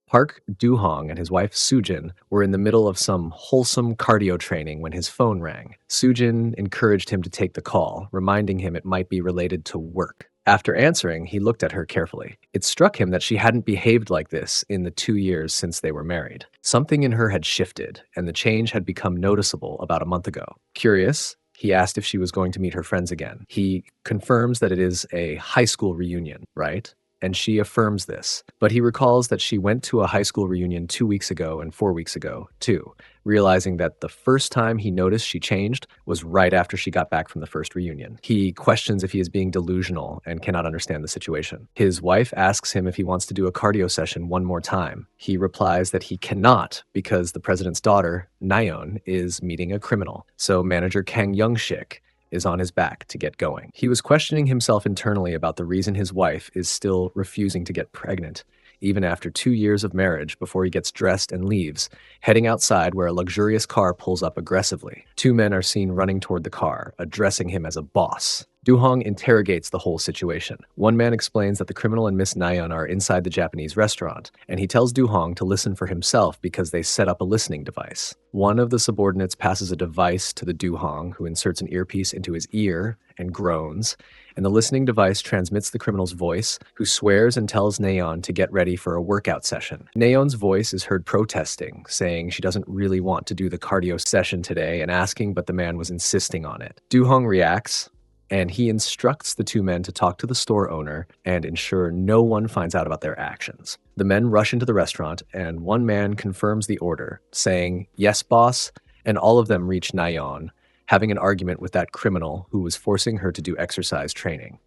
Park Do-hong and his wife Sujin were in the middle of some wholesome cardio training when his phone rang. Sujin encouraged him to take the call, reminding him it might be related to work. After answering, he looked at her carefully. It struck him that she hadn't behaved like this in the 2 years since they were married. Something in her had shifted, and the change had become noticeable about a month ago. Curious, he asked if she was going to meet her friends again. He confirms that it is a high school reunion, right? And she affirms this. But he recalls that she went to a high school reunion 2 weeks ago and 4 weeks ago, too, realizing that the first time he noticed she changed was right after she got back from the first reunion. He questions if he is being delusional and cannot understand the situation. His wife asks him if he wants to do a cardio session one more time. He replies that he cannot because the president's daughter, Naon, is meeting a criminal. So manager Kang Young-shik is on his back to get going. He was questioning himself internally about the reason his wife is still refusing to get pregnant, even after 2 years of marriage, before he gets dressed and leaves, heading outside where a luxurious car pulls up aggressively. Two men are seen running toward the car, addressing him as a boss. Do-hong interrogates the whole situation. One man explains that the criminal and Miss Naon are inside the Japanese restaurant, and he tells Do-hong to listen for himself because they set up a listening device. One of the subordinates passes a device to the Do-hong, who inserts an earpiece into his ear and groans, and the listening device transmits the criminal's voice, who swears and tells Naon to get ready for a workout session. Naon's voice is heard protesting, saying she doesn't really want to do the cardio session today and asking, but the man was insisting on it. Do-hong reacts, and he instructs the two men to talk to the store owner and ensure no one finds out about their actions. The men rush into the restaurant, and one man confirms the order, saying, "Yes, boss," and all of them reach Naon, having an argument with that criminal who was forcing her to do exercise training.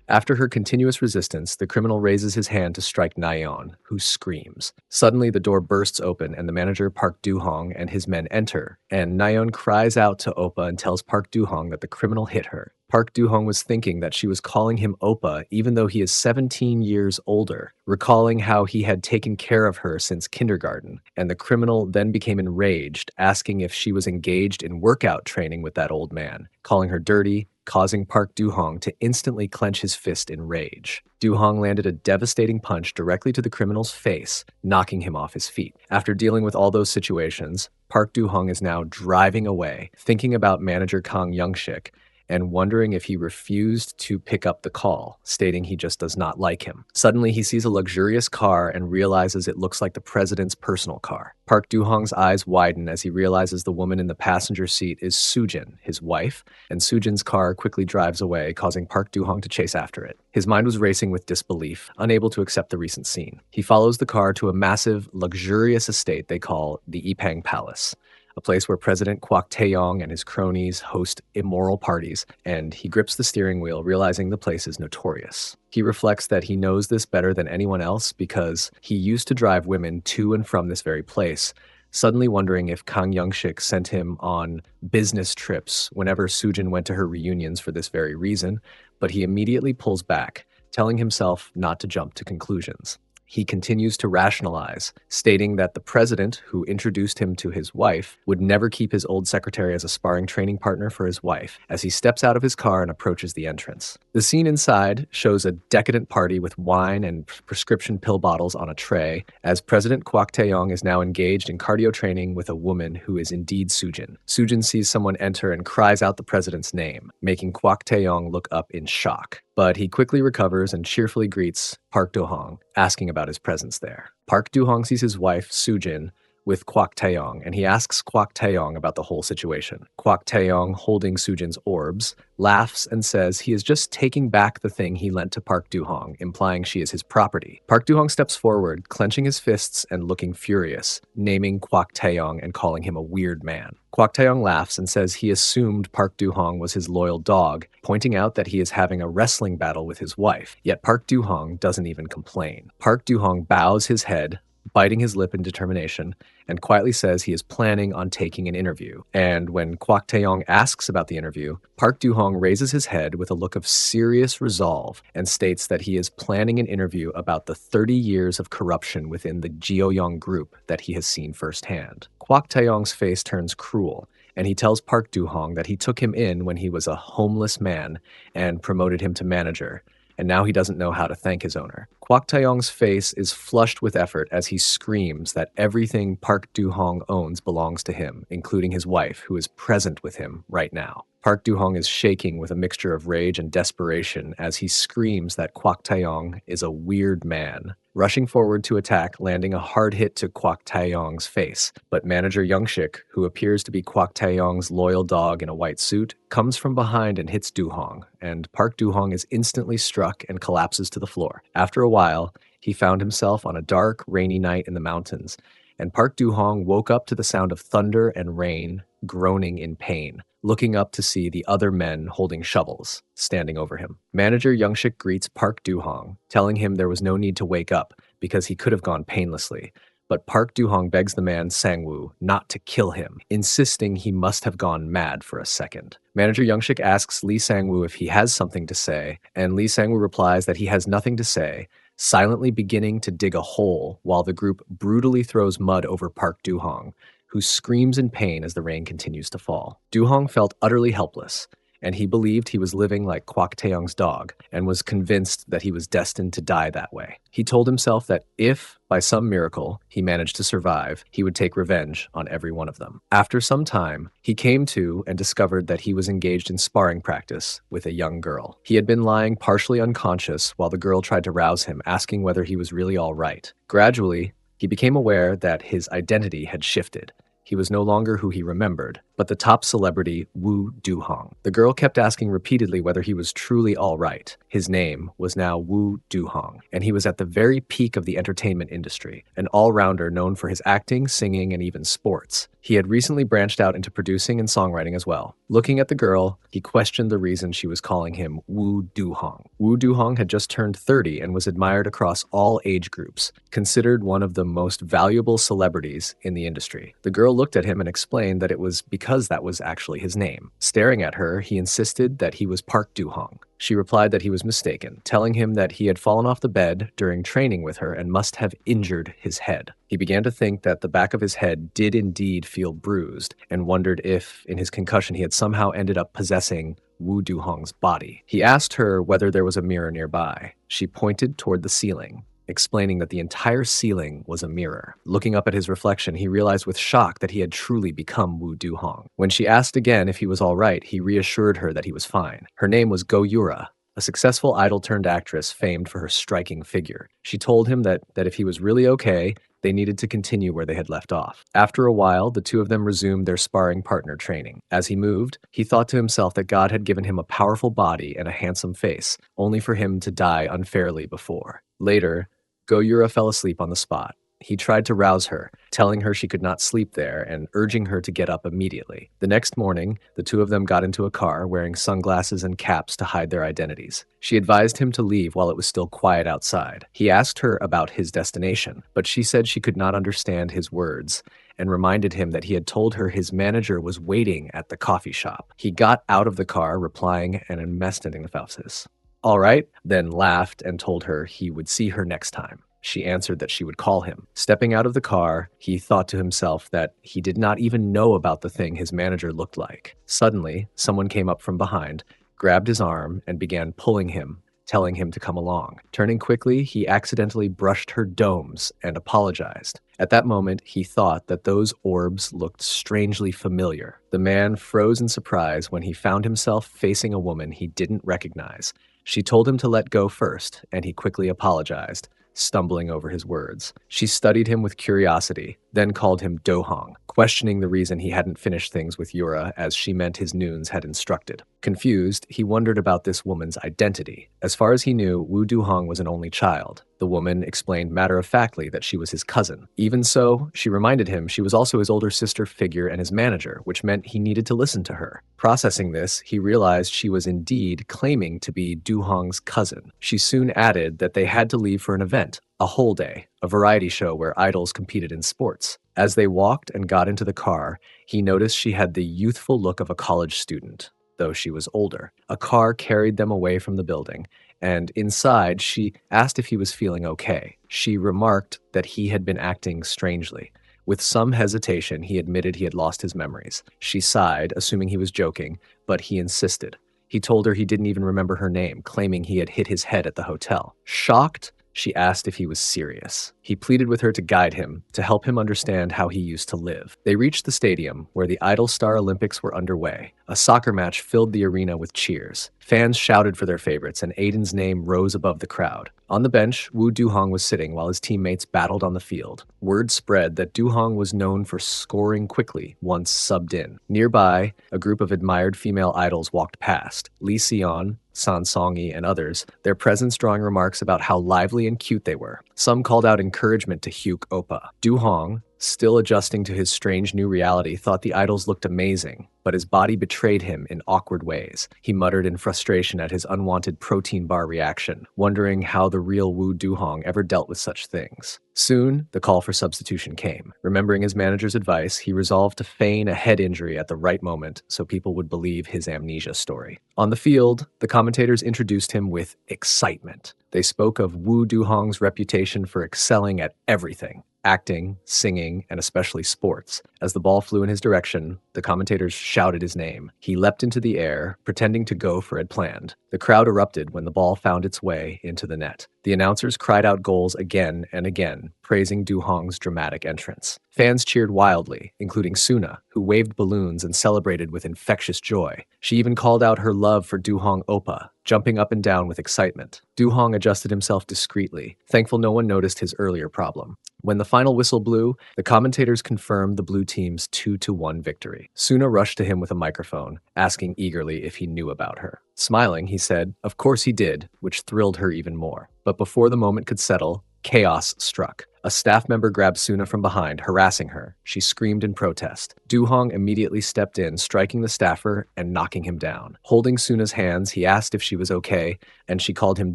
After her continuous resistance, the criminal raises his hand to strike Naon, who screams. Suddenly, the door bursts open, and the manager Park Do-hong and his men enter, and Naon cries out to Oppa and tells Park Do-hong that the criminal hit her. Park Do-hong was thinking that she was calling him Oppa even though he is 17 years older, recalling how he had taken care of her since kindergarten, and the criminal then became enraged, asking if she was engaged in workout training with that old man, calling her dirty, causing Park Do-hong to instantly clench his fist in rage. Do-hong landed a devastating punch directly to the criminal's face, knocking him off his feet. After dealing with all those situations, Park Do-hong is now driving away, thinking about manager Kang Young-shik, and wondering if he refused to pick up the call, stating he just does not like him. Suddenly, he sees a luxurious car and realizes it looks like the president's personal car. Park Do-hong's eyes widen as he realizes the woman in the passenger seat is Sujin, his wife, and Sujin's car quickly drives away, causing Park Do-hong to chase after it. His mind was racing with disbelief, unable to accept the recent scene. He follows the car to a massive, luxurious estate they call the Ipang Palace, a place where President Kwok Tae-yong and his cronies host immoral parties, and he grips the steering wheel, realizing the place is notorious. He reflects that he knows this better than anyone else because he used to drive women to and from this very place, suddenly wondering if Kang Young-shik sent him on business trips whenever Sujin went to her reunions for this very reason, but he immediately pulls back, telling himself not to jump to conclusions. He continues to rationalize, stating that the president, who introduced him to his wife, would never keep his old secretary as a sparring training partner for his wife, as he steps out of his car and approaches the entrance. The scene inside shows a decadent party with wine and prescription pill bottles on a tray, as President Kwok Tae-yong is now engaged in cardio training with a woman who is indeed Sujin. Sujin sees someone enter and cries out the president's name, making Kwok Tae-yong look up in shock. But he quickly recovers and cheerfully greets Park Do-hong, asking about his presence there. Park Do-hong sees his wife, Sujin, with Kwok Tae-yong, and he asks Kwok Tae-yong about the whole situation. Kwok Tae-yong, holding Sujin's orbs, laughs and says he is just taking back the thing he lent to Park Do-hong, implying she is his property. Park Do-hong steps forward, clenching his fists and looking furious, naming Kwok Tae-yong and calling him a weird man. Kwok Tae-yong laughs and says he assumed Park Do-hong was his loyal dog, pointing out that he is having a wrestling battle with his wife, yet Park Do-hong doesn't even complain. Park Do-hong bows his head, biting his lip in determination, and quietly says he is planning on taking an interview. And when Kwok Tae-yong asks about the interview, Park Do-hong raises his head with a look of serious resolve and states that he is planning an interview about the 30 years of corruption within the Jeo-young group that he has seen firsthand. Kwok Tae-yong's face turns cruel, and he tells Park Do-hong that he took him in when he was a homeless man and promoted him to manager, and now he doesn't know how to thank his owner. Kwak Taeyong's face is flushed with effort as he screams that everything Park Do-hong owns belongs to him, including his wife, who is present with him right now. Park Do-hong is shaking with a mixture of rage and desperation as he screams that Kwak Taeyong is a weird man, rushing forward to attack, landing a hard hit to Kwak Taeyong's face. But manager Youngshik, who appears to be Kwak Taeyong's loyal dog in a white suit, comes from behind and hits Do-hong, and Park Do-hong is instantly struck and collapses to the floor. After a while, he found himself on a dark, rainy night in the mountains, and Park Do-hong woke up to the sound of thunder and rain, groaning in pain, looking up to see the other men holding shovels, standing over him. Manager Youngshik greets Park Do-hong, telling him there was no need to wake up because he could have gone painlessly. But Park Do-hong begs the man Sang-woo not to kill him, insisting he must have gone mad for a second. Manager Youngshik asks Lee Sang-woo if he has something to say, and Lee Sang-woo replies that he has nothing to say, silently beginning to dig a hole while the group brutally throws mud over Park Do-hong, who screams in pain as the rain continues to fall. Do-hong felt utterly helpless, and he believed he was living like Kwak Taeyong's dog and was convinced that he was destined to die that way. He told himself that if, by some miracle, he managed to survive, he would take revenge on every one of them. After some time, he came to and discovered that he was engaged in sparring practice with a young girl. He had been lying partially unconscious while the girl tried to rouse him, asking whether he was really all right. Gradually, he became aware that his identity had shifted. He was no longer who he remembered, but the top celebrity, Woo Do-hong. The girl kept asking repeatedly whether he was truly all right. His name was now Woo Do-hong, and he was at the very peak of the entertainment industry, an all-rounder known for his acting, singing, and even sports. He had recently branched out into producing and songwriting as well. Looking at the girl, he questioned the reason she was calling him Woo Do-hong. Woo Do-hong had just turned 30 and was admired across all age groups, considered one of the most valuable celebrities in the industry. The girl looked at him and explained that it was because that was actually his name. Staring at her, he insisted that he was Park Do-hong. She replied that he was mistaken, telling him that he had fallen off the bed during training with her and must have injured his head. He began to think that the back of his head did indeed feel bruised and wondered if, in his concussion, he had somehow ended up possessing Woo Do-hong's body. He asked her whether there was a mirror nearby. She pointed toward the ceiling, explaining that the entire ceiling was a mirror. Looking up at his reflection, he realized with shock that he had truly become Woo Do-hong. When she asked again if he was all right, he reassured her that he was fine. Her name was Go Yura, a successful idol-turned-actress famed for her striking figure. She told him that if he was really okay, they needed to continue where they had left off. After a while, the two of them resumed their sparring partner training. As he moved, he thought to himself that God had given him a powerful body and a handsome face, only for him to die unfairly before. Later, Go Yura fell asleep on the spot. He tried to rouse her, telling her she could not sleep there and urging her to get up immediately. The next morning, the two of them got into a car wearing sunglasses and caps to hide their identities. She advised him to leave while it was still quiet outside. He asked her about his destination, but she said she could not understand his words and reminded him that he had told her his manager was waiting at the coffee shop. He got out of the car, replying an emphasis. All right, then laughed and told her he would see her next time. She answered that she would call him. Stepping out of the car, he thought to himself that he did not even know about the thing his manager looked like. Suddenly, someone came up from behind, grabbed his arm, and began pulling him, telling him to come along. Turning quickly, he accidentally brushed her domes and apologized. At that moment, he thought that those orbs looked strangely familiar. The man froze in surprise when he found himself facing a woman he didn't recognize. She told him to let go first, and he quickly apologized, stumbling over his words. She studied him with curiosity, then called him Do-hong, questioning the reason he hadn't finished things with Yura, as she meant his noons had instructed. Confused, he wondered about this woman's identity. As far as he knew, Woo Do-hong was an only child. The woman explained matter-of-factly that she was his cousin. Even so, she reminded him she was also his older sister figure and his manager, which meant he needed to listen to her. Processing this, he realized she was indeed claiming to be Do-hong's cousin. She soon added that they had to leave for an event, a whole day, a variety show where idols competed in sports. As they walked and got into the car, he noticed she had the youthful look of a college student, though she was older. A car carried them away from the building, and inside, she asked if he was feeling okay. She remarked that he had been acting strangely. With some hesitation, he admitted he had lost his memories. She sighed, assuming he was joking, but he insisted. He told her he didn't even remember her name, claiming he had hit his head at the hotel. Shocked, She asked if he was serious. He pleaded with her to guide him, to help him understand how he used to live. They reached the stadium, where the Idol Star Olympics were underway. A soccer match filled the arena with cheers. Fans shouted for their favorites, and Aiden's name rose above the crowd. On the bench, Woo Do-hong was sitting while his teammates battled on the field. Word spread that Do-hong was known for scoring quickly once subbed in. Nearby, a group of admired female idols walked past. Lee Seon, San Song-yi, and others, their presence drawing remarks about how lively and cute they were. Some called out encouragement to Hyuk Oppa. Do-hong, still adjusting to his strange new reality, thought the idols looked amazing, but his body betrayed him in awkward ways. He muttered in frustration at his unwanted protein bar reaction, wondering how the real Woo Do-hong ever dealt with such things. Soon, the call for substitution came. Remembering his manager's advice, he resolved to feign a head injury at the right moment so people would believe his amnesia story. On the field, the commentators introduced him with excitement. They spoke of Woo Do-hong's reputation for excelling at everything: acting, singing, and especially sports. As the ball flew in his direction, the commentators shouted his name. He leapt into the air, pretending to go for it planned. The crowd erupted when the ball found its way into the net. The announcers cried out goals again and again, praising Do-hong's dramatic entrance. Fans cheered wildly, including Suna, who waved balloons and celebrated with infectious joy. She even called out her love for Do-hong Oppa, jumping up and down with excitement. Do-hong adjusted himself discreetly, thankful no one noticed his earlier problem. When the final whistle blew, the commentators confirmed the blue team's 2-1 victory. Suna rushed to him with a microphone, asking eagerly if he knew about her. Smiling, he said, of course he did, which thrilled her even more. But before the moment could settle, chaos struck. A staff member grabbed Suna from behind, harassing her. She screamed in protest. Do-hong immediately stepped in, striking the staffer and knocking him down. Holding Suna's hands, he asked if she was okay, and she called him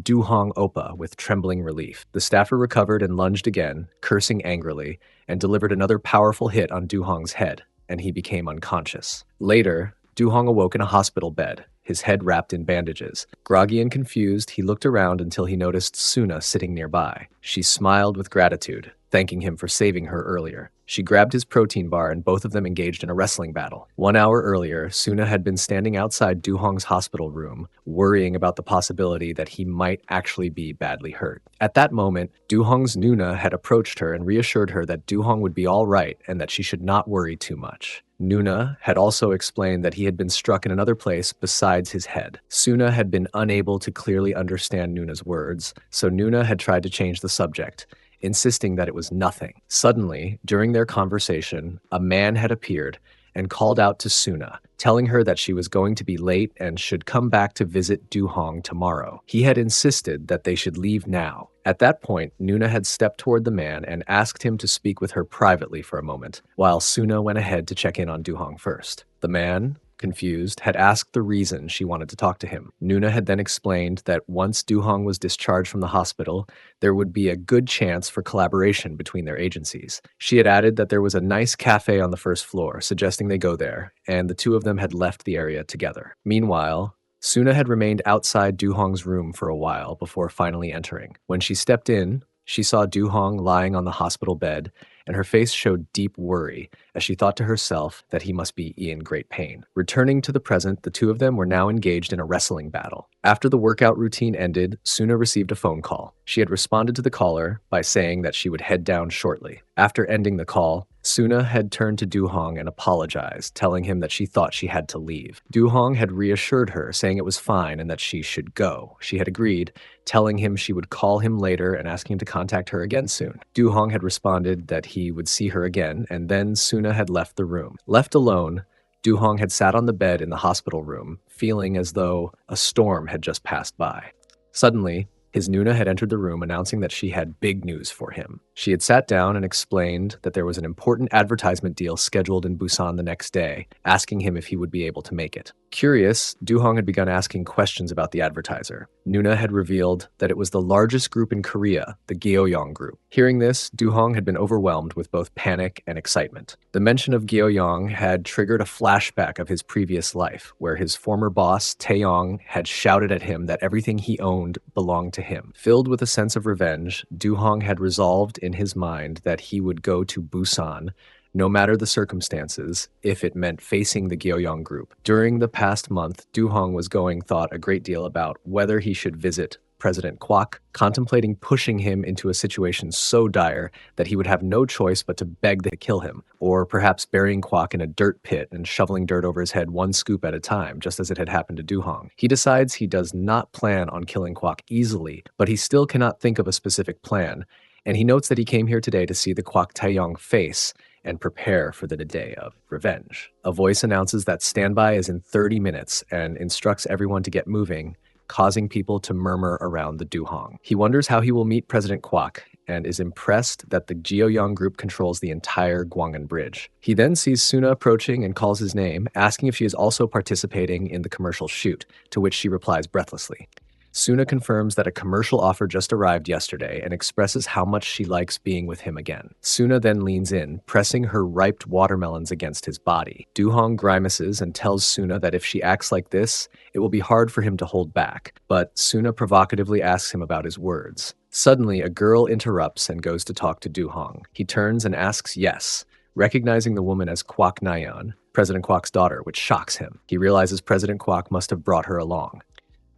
Do-hong Oppa with trembling relief. The staffer recovered and lunged again, cursing angrily, and delivered another powerful hit on Do-hong's head, and he became unconscious. Later, Do-hong awoke in a hospital bed, his head wrapped in bandages. Groggy and confused, he looked around until he noticed Suna sitting nearby. She smiled with gratitude, thanking him for saving her earlier. She grabbed his protein bar and both of them engaged in a wrestling battle. 1 hour earlier, Suna had been standing outside Do-hong's hospital room, worrying about the possibility that he might actually be badly hurt. At that moment, Do-hong's Nuna had approached her and reassured her that Do-hong would be all right and that she should not worry too much. Nuna had also explained that he had been struck in another place besides his head. Suna had been unable to clearly understand Nuna's words, so Nuna had tried to change the subject, insisting that it was nothing. Suddenly, during their conversation, a man had appeared and called out to Suna, telling her that she was going to be late and should come back to visit Do-hong tomorrow. He had insisted that they should leave now. At that point, Nuna had stepped toward the man and asked him to speak with her privately for a moment, while Suna went ahead to check in on Do-hong first. The man, confused, had asked the reason she wanted to talk to him. Nuna had then explained that once Do-hong was discharged from the hospital, there would be a good chance for collaboration between their agencies. She had added that there was a nice cafe on the first floor, suggesting they go there, and the two of them had left the area together. Meanwhile, Suna had remained outside Do-hong's room for a while before finally entering. When she stepped in, she saw Do-hong lying on the hospital bed, and her face showed deep worry as she thought to herself that he must be in great pain. Returning to the present, the two of them were now engaged in a wrestling battle. After the workout routine ended, Suna received a phone call. She had responded to the caller by saying that she would head down shortly. After ending the call, Suna had turned to Do-hong and apologized, telling him that she thought she had to leave. Do-hong had reassured her, saying it was fine and that she should go. She had agreed, telling him she would call him later and asking him to contact her again soon. Do-hong had responded that he would see her again, and then Suna had left the room. Left alone, Do-hong had sat on the bed in the hospital room, feeling as though a storm had just passed by. Suddenly, his Nuna had entered the room announcing that she had big news for him. She had sat down and explained that there was an important advertisement deal scheduled in Busan the next day, asking him if he would be able to make it. Curious, Do-hong had begun asking questions about the advertiser. Nuna had revealed that it was the largest group in Korea, the Gyeoyong group. Hearing this, Do-hong had been overwhelmed with both panic and excitement. The mention of Gyeoyong had triggered a flashback of his previous life, where his former boss, Taeyong, had shouted at him that everything he owned belonged to him. Filled with a sense of revenge, Do-hong had resolved in his mind that he would go to Busan, no matter the circumstances, if it meant facing the Gyeoyong group. During the past month, Do-hong was going thought a great deal about whether he should visit President Kwok, contemplating pushing him into a situation so dire that he would have no choice but to beg them to kill him, or perhaps burying Kwok in a dirt pit and shoveling dirt over his head one scoop at a time, just as it had happened to Du-hong. He decides he does not plan on killing Kwok easily, but he still cannot think of a specific plan, and he notes that he came here today to see the Kwok Taeyong face and prepare for the day of revenge. A voice announces that standby is in 30 minutes and instructs everyone to get moving, causing people to murmur around the Du-hong. He wonders how he will meet President Kwok and is impressed that the Jeoyong group controls the entire Gwangan Bridge. He then sees Suna approaching and calls his name, asking if she is also participating in the commercial shoot, to which she replies breathlessly. Suna confirms that a commercial offer just arrived yesterday and expresses how much she likes being with him again. Suna then leans in, pressing her ripe watermelons against his body. Du-hong grimaces and tells Suna that if she acts like this, it will be hard for him to hold back, but Suna provocatively asks him about his words. Suddenly, a girl interrupts and goes to talk to Du-hong. He turns and asks yes, recognizing the woman as Kwok Naon, President Kwok's daughter, which shocks him. He realizes President Kwok must have brought her along.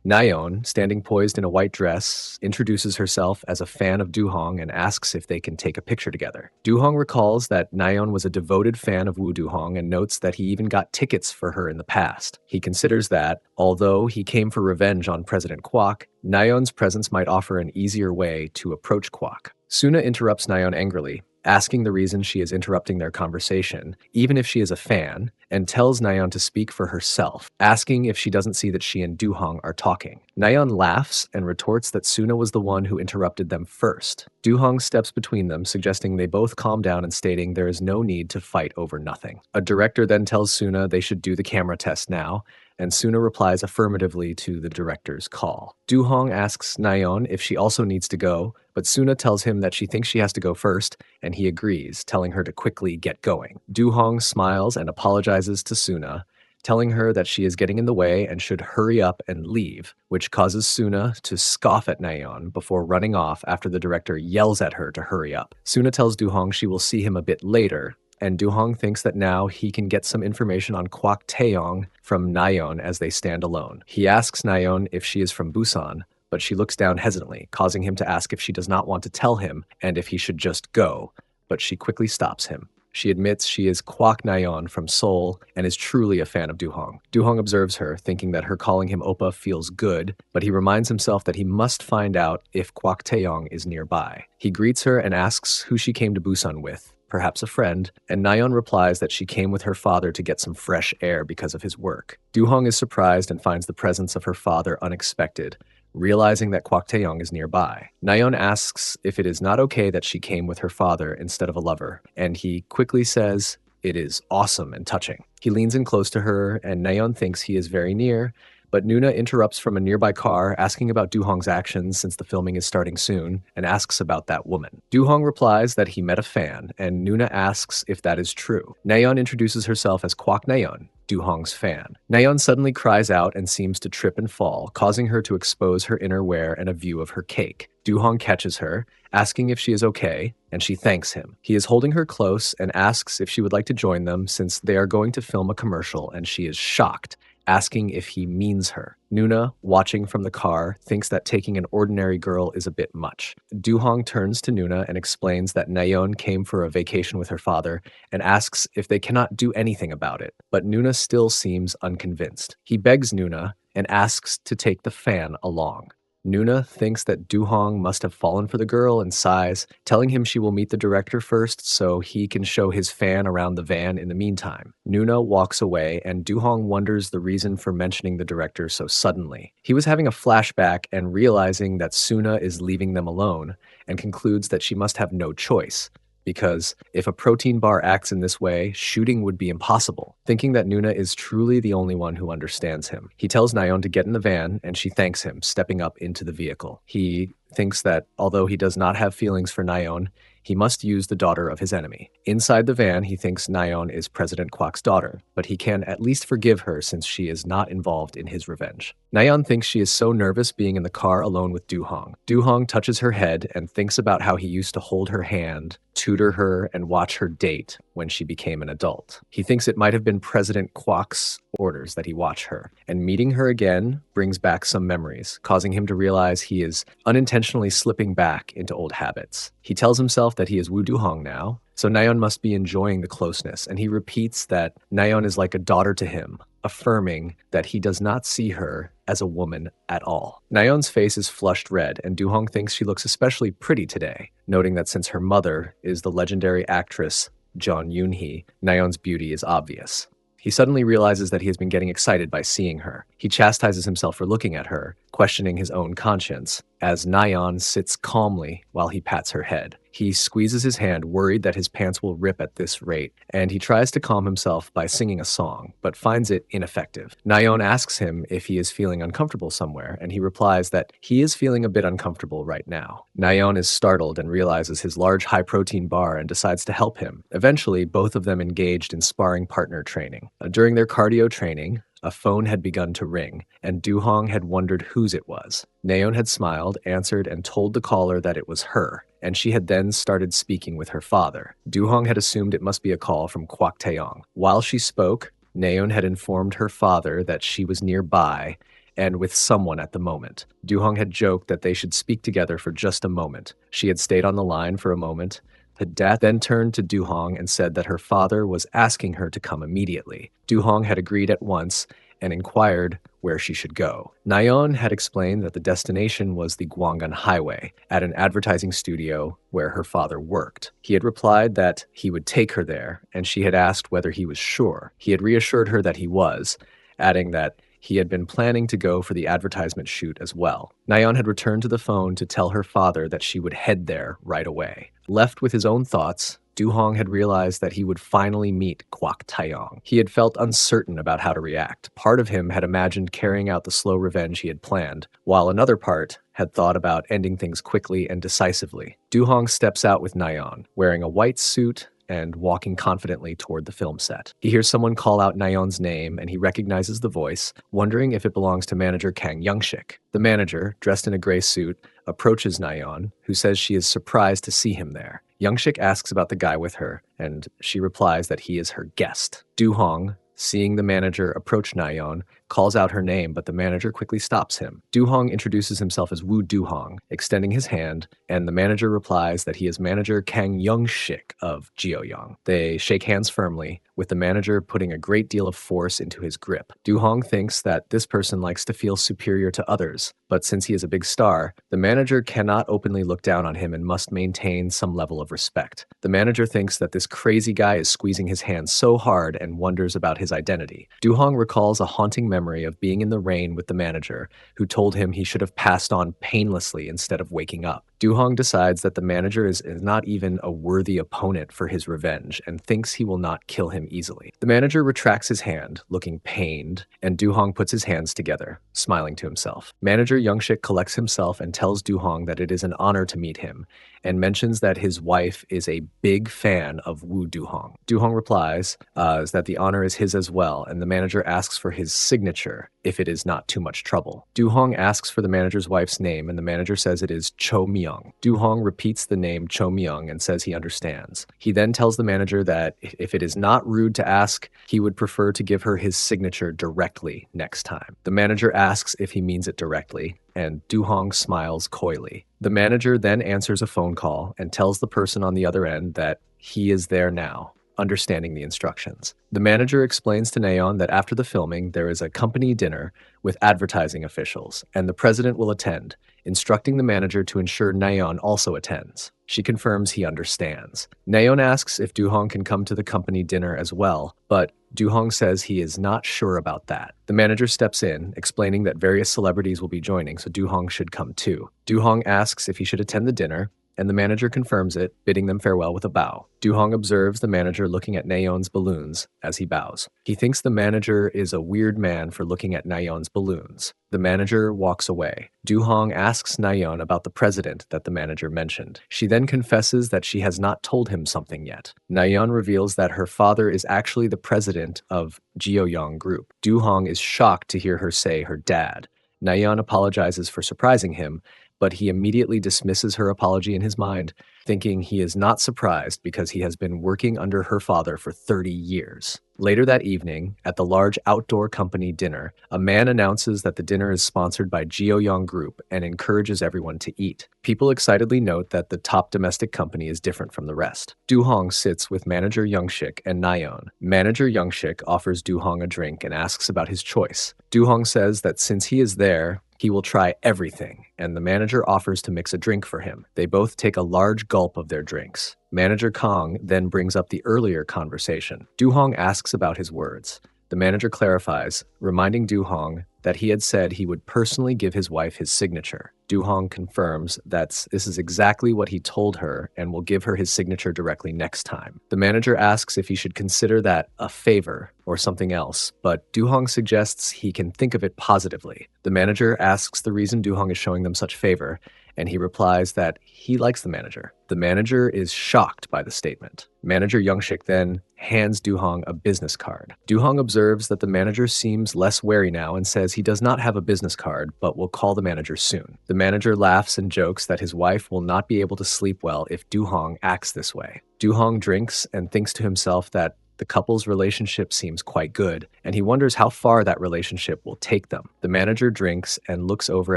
Naon, standing poised in a white dress, introduces herself as a fan of Du-hong and asks if they can take a picture together. Du-hong recalls that Naon was a devoted fan of Wu Du-hong and notes that he even got tickets for her in the past. He considers that, although he came for revenge on President Kwok, Naon's presence might offer an easier way to approach Kwok. Suna interrupts Naon angrily, asking the reason she is interrupting their conversation, even if she is a fan, and tells Naon to speak for herself, asking if she doesn't see that she and Du-hong are talking. Naon laughs and retorts that Suna was the one who interrupted them first. Du-hong steps between them, suggesting they both calm down and stating there is no need to fight over nothing. A director then tells Suna they should do the camera test now, and Suna replies affirmatively to the director's call. Du-hong asks Naon if she also needs to go, but Suna tells him that she thinks she has to go first, and he agrees, telling her to quickly get going. Du-hong smiles and apologizes to Suna, telling her that she is getting in the way and should hurry up and leave, which causes Suna to scoff at Naon before running off after the director yells at her to hurry up. Suna tells Du-hong she will see him a bit later, and Du-hong thinks that now he can get some information on Kwok Taeyong from Naon as they stand alone. He asks Naon if she is from Busan, but she looks down hesitantly, causing him to ask if she does not want to tell him and if he should just go, but she quickly stops him. She admits she is Kwok Naon from Seoul and is truly a fan of Du-hong. Du-hong observes her, thinking that her calling him Oppa feels good, but he reminds himself that he must find out if Kwok Taeyong is nearby. He greets her and asks who she came to Busan with, perhaps a friend, and Naon replies that she came with her father to get some fresh air because of his work. Du-hong is surprised and finds the presence of her father unexpected, realizing that Kwok Taeyong is nearby. Naon asks if it is not okay that she came with her father instead of a lover, and he quickly says it is awesome and touching. He leans in close to her, and Naon thinks he is very near, but Nuna interrupts from a nearby car, asking about Du-hong's actions since the filming is starting soon, and asks about that woman. Du-hong replies that he met a fan, and Nuna asks if that is true. Naon introduces herself as Kwok Naon, Du-hong's fan. Naon suddenly cries out and seems to trip and fall, causing her to expose her inner wear and a view of her cake. Du-hong catches her, asking if she is okay, and she thanks him. He is holding her close and asks if she would like to join them since they are going to film a commercial, and she is shocked, asking if he means her. Nuna, watching from the car, thinks that taking an ordinary girl is a bit much. Du-hong turns to Nuna and explains that Naon came for a vacation with her father and asks if they cannot do anything about it, but Nuna still seems unconvinced. He begs Nuna and asks to take the fan along. Nuna thinks that Du-hong must have fallen for the girl and sighs, telling him she will meet the director first so he can show his fan around the van in the meantime. Nuna walks away, and Du-hong wonders the reason for mentioning the director so suddenly. He was having a flashback and realizing that Suna is leaving them alone, and concludes that she must have no choice, because if a protein bar acts in this way, shooting would be impossible. Thinking that Nuna is truly the only one who understands him, he tells Naon to get in the van, and she thanks him, stepping up into the vehicle. He thinks that although he does not have feelings for Naon, He must use the daughter of his enemy. Inside the van, he thinks Naon is President Kwok's daughter, but he can at least forgive her since she is not involved in his revenge. Naon thinks she is so nervous being in the car alone with Du-hong. Du-hong touches her head and thinks about how he used to hold her hand, tutor her, and watch her date when she became an adult. He thinks it might have been President Kwok's orders that he watch her, and meeting her again brings back some memories, causing him to realize he is unintentionally slipping back into old habits. He tells himself that he is Woo Du-hong now, so Naon must be enjoying the closeness, and he repeats that Naon is like a daughter to him, affirming that he does not see her as a woman at all. Naon's face is flushed red, and Du-hong thinks she looks especially pretty today, noting that since her mother is the legendary actress Jeon Yoon-hee, Naon's beauty is obvious. He suddenly realizes that he has been getting excited by seeing her. He chastises himself for looking at her, questioning his own conscience, as Naon sits calmly while he pats her head. He squeezes his hand, worried that his pants will rip at this rate, and he tries to calm himself by singing a song, but finds it ineffective. Naon asks him if he is feeling uncomfortable somewhere, and he replies that he is feeling a bit uncomfortable right now. Naon is startled and realizes his large high-protein bar and decides to help him. Eventually, both of them engaged in sparring partner training. During their cardio training, a phone had begun to ring, and Du-hong had wondered whose it was. Naon had smiled, answered, and told the caller that it was her, and she had then started speaking with her father. Du-hong had assumed it must be a call from Kwok Taeyong. While she spoke, Naon had informed her father that she was nearby and with someone at the moment. Du-hong had joked that they should speak together for just a moment. She had stayed on the line for a moment. The dad then turned to Du-hong and said that her father was asking her to come immediately. Du-hong had agreed at once and inquired where she should go. Naon had explained that the destination was the Gwangan Highway, at an advertising studio where her father worked. He had replied that he would take her there, and she had asked whether he was sure. He had reassured her that he was, adding that he had been planning to go for the advertisement shoot as well. Naon had returned to the phone to tell her father that she would head there right away. Left with his own thoughts, Du-hong had realized that he would finally meet Kwok Taeyong. He had felt uncertain about how to react. Part of him had imagined carrying out the slow revenge he had planned, while another part had thought about ending things quickly and decisively. Du-hong steps out with Naon, wearing a white suit and walking confidently toward the film set. He hears someone call out Naon's name, and he recognizes the voice, wondering if it belongs to manager Kang Young-shik. The manager, dressed in a gray suit, approaches Naon, who says she is surprised to see him there. Young-shik asks about the guy with her, and she replies that he is her guest. Du-hong, seeing the manager approach Naon, calls out her name, but the manager quickly stops him. Du-hong introduces himself as Woo Du-hong, extending his hand, and the manager replies that he is manager Kang Young-shik of Jeoyoung. They shake hands firmly, with the manager putting a great deal of force into his grip. Du-hong thinks that this person likes to feel superior to others, but since he is a big star, the manager cannot openly look down on him and must maintain some level of respect. The manager thinks that this crazy guy is squeezing his hand so hard and wonders about his identity. Du-hong recalls a haunting memory of being in the rain with the manager, who told him he should have passed on painlessly instead of waking up. Du-hong decides that the manager is not even a worthy opponent for his revenge and thinks he will not kill him easily. The manager retracts his hand, looking pained, and Du-hong puts his hands together, smiling to himself. Manager Young-shik collects himself and tells Du-hong that it is an honor to meet him, and mentions that his wife is a big fan of Woo Du-hong. Du-hong replies that the honor is his as well, and the manager asks for his signature if it is not too much trouble. Du-hong asks for the manager's wife's name, and the manager says it is Cho Myung. Du-hong repeats the name Cho Myung and says he understands. He then tells the manager that if it is not rude to ask, he would prefer to give her his signature directly next time. The manager asks if he means it directly, and Du-hong smiles coyly. The manager then answers a phone call and tells the person on the other end that he is there now, understanding the instructions. The manager explains to Naon that after the filming, there is a company dinner with advertising officials, and the president will attend, instructing the manager to ensure Naon also attends. She confirms he understands. Naon asks if Du-hong can come to the company dinner as well, but Du-hong says he is not sure about that. The manager steps in, explaining that various celebrities will be joining, so Du-hong should come too. Du-hong asks if he should attend the dinner, and the manager confirms it, bidding them farewell with a bow. Du-hong observes the manager looking at Naon's balloons as he bows. He thinks the manager is a weird man for looking at Naon's balloons. The manager walks away. Du-hong asks Naon about the president that the manager mentioned. She then confesses that she has not told him something yet. Naon reveals that her father is actually the president of Jeoyong Group. Du-hong is shocked to hear her say her dad. Naon apologizes for surprising him, but he immediately dismisses her apology in his mind, thinking he is not surprised because he has been working under her father for 30 years. Later that evening, at the large outdoor company dinner, a man announces that the dinner is sponsored by Jeoyong Group and encourages everyone to eat. People excitedly note that the top domestic company is different from the rest. Du-hong sits with manager Youngshik and Naon. Manager Youngshik offers Du-hong a drink and asks about his choice. Du-hong says that since he is there, he will try everything, and the manager offers to mix a drink for him. They both take a large gulp of their drinks. Manager Kong then brings up the earlier conversation. Du-hong asks about his words. The manager clarifies, reminding Du-hong that he had said he would personally give his wife his signature. Du-hong confirms that this is exactly what he told her and will give her his signature directly next time. The manager asks if he should consider that a favor or something else, but Du-hong suggests he can think of it positively. The manager asks the reason Du-hong is showing them such favor, and he replies that he likes the manager. The manager is shocked by the statement. Manager Youngshik then hands Du-hong a business card. Du-hong observes that the manager seems less wary now and says he does not have a business card, but will call the manager soon. The manager laughs and jokes that his wife will not be able to sleep well if Du-hong acts this way. Du-hong drinks and thinks to himself that the couple's relationship seems quite good, and he wonders how far that relationship will take them. The manager drinks and looks over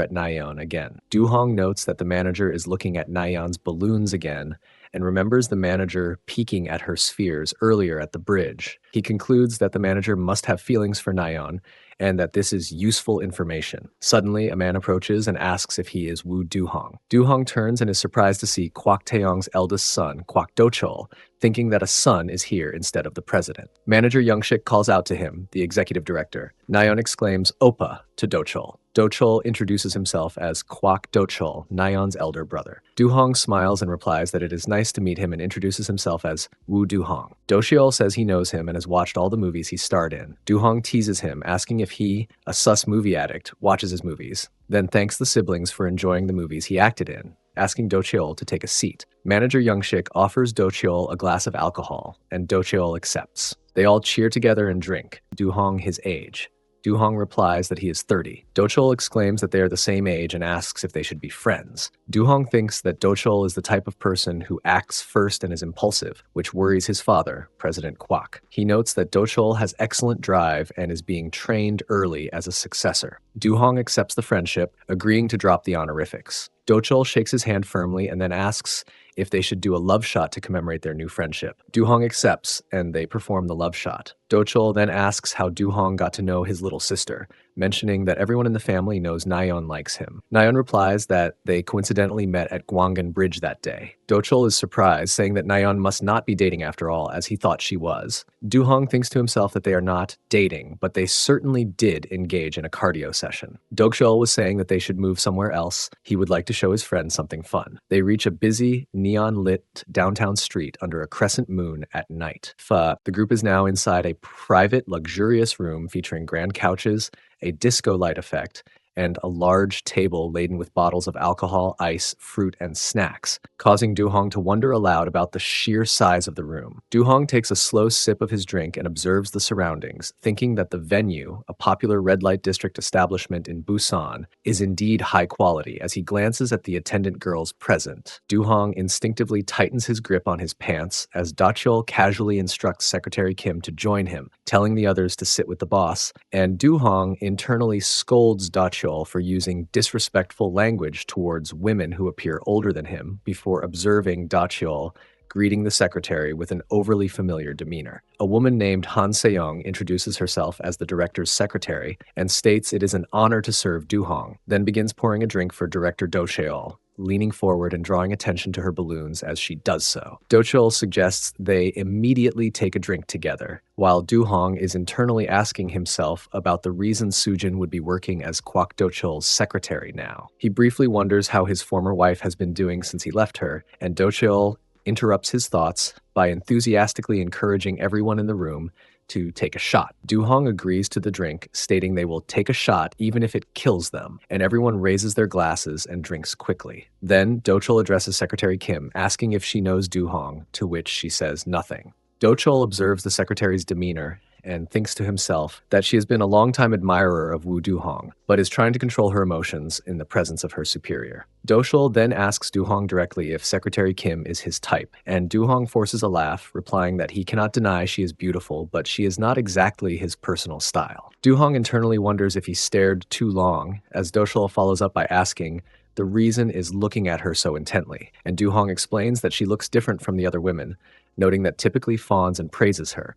at Naon again. Du-hong notes that the manager is looking at Nayeon's balloons again, and remembers the manager peeking at her spheres earlier at the bridge. He concludes that the manager must have feelings for Naon, and that this is useful information. Suddenly, a man approaches and asks if he is Woo Du-hong. Du-hong turns and is surprised to see Kwak Taeyong's eldest son, Kwak Do-chol, thinking that a son is here instead of the president. Manager Youngshik calls out to him, the executive director. Naon exclaims Oppa to Do-chol. Do-chol introduces himself as Kwak Do-chol, Nayeon's elder brother. Du-hong smiles and replies that it is nice to meet him and introduces himself as Woo Du-hong. Do-cheol says he knows him and has watched all the movies he starred in. Du-hong teases him, asking if he, a sus movie addict, watches his movies, then thanks the siblings for enjoying the movies he acted in, asking Do-cheol to take a seat. Manager Youngshik offers Do-cheol a glass of alcohol, and Do-cheol accepts. They all cheer together and drink, Du-hong his age. Du-hong replies that he is 30. Do-chol exclaims that they are the same age and asks if they should be friends. Du-hong thinks that Do-chol is the type of person who acts first and is impulsive, which worries his father, President Kwak. He notes that Do-chol has excellent drive and is being trained early as a successor. Du-hong accepts the friendship, agreeing to drop the honorifics. Do-chol shakes his hand firmly and then asks if they should do a love shot to commemorate their new friendship. Du-hong accepts, and they perform the love shot. Do-chol then asks how Du-hong got to know his little sister, mentioning that everyone in the family knows Naon likes him. Naon replies that they coincidentally met at Gwangan Bridge that day. Do-chol is surprised, saying that Naon must not be dating after all, as he thought she was. Du-hong thinks to himself that they are not dating, but they certainly did engage in a cardio session. Do-chol was saying that they should move somewhere else. He would like to show his friends something fun. They reach a busy, neon-lit downtown street under a crescent moon at night. The group is now inside a private, luxurious room featuring grand couches, a disco light effect, and a large table laden with bottles of alcohol, ice, fruit, and snacks, causing Du-hong to wonder aloud about the sheer size of the room. Du-hong takes a slow sip of his drink and observes the surroundings, thinking that the venue, a popular red light district establishment in Busan, is indeed high quality. As he glances at the attendant girls present, Du-hong instinctively tightens his grip on his pants as Do-chol casually instructs Secretary Kim to join him, telling the others to sit with the boss, and Du-hong internally scolds Do-chol for using disrespectful language towards women who appear older than him before observing Do-chol greeting the secretary with an overly familiar demeanor. A woman named Han Se-young introduces herself as the director's secretary and states it is an honor to serve Du-hong, then begins pouring a drink for Director Do-cheol. leaning forward and drawing attention to her balloons as she does so. Do-chul suggests they immediately take a drink together, while Do-hong is internally asking himself about the reason Sujin would be working as Kwak Do-chul's secretary now. He briefly wonders how his former wife has been doing since he left her, and Do-chul interrupts his thoughts by enthusiastically encouraging everyone in the room to take a shot. Do-hong agrees to the drink, stating they will take a shot even if it kills them, and everyone raises their glasses and drinks quickly. Then Do-chul addresses Secretary Kim, asking if she knows Do-hong, to which she says nothing. Do-chul observes the secretary's demeanor and thinks to himself that she has been a longtime admirer of Wu Du-hong, but is trying to control her emotions in the presence of her superior. Do-chul then asks Du-hong directly if Secretary Kim is his type, and Du-hong forces a laugh, replying that he cannot deny she is beautiful, but she is not exactly his personal style. Du-hong internally wonders if he stared too long, as Do-chul follows up by asking the reason is looking at her so intently, and Du-hong explains that she looks different from the other women, noting that typically fawns and praises her,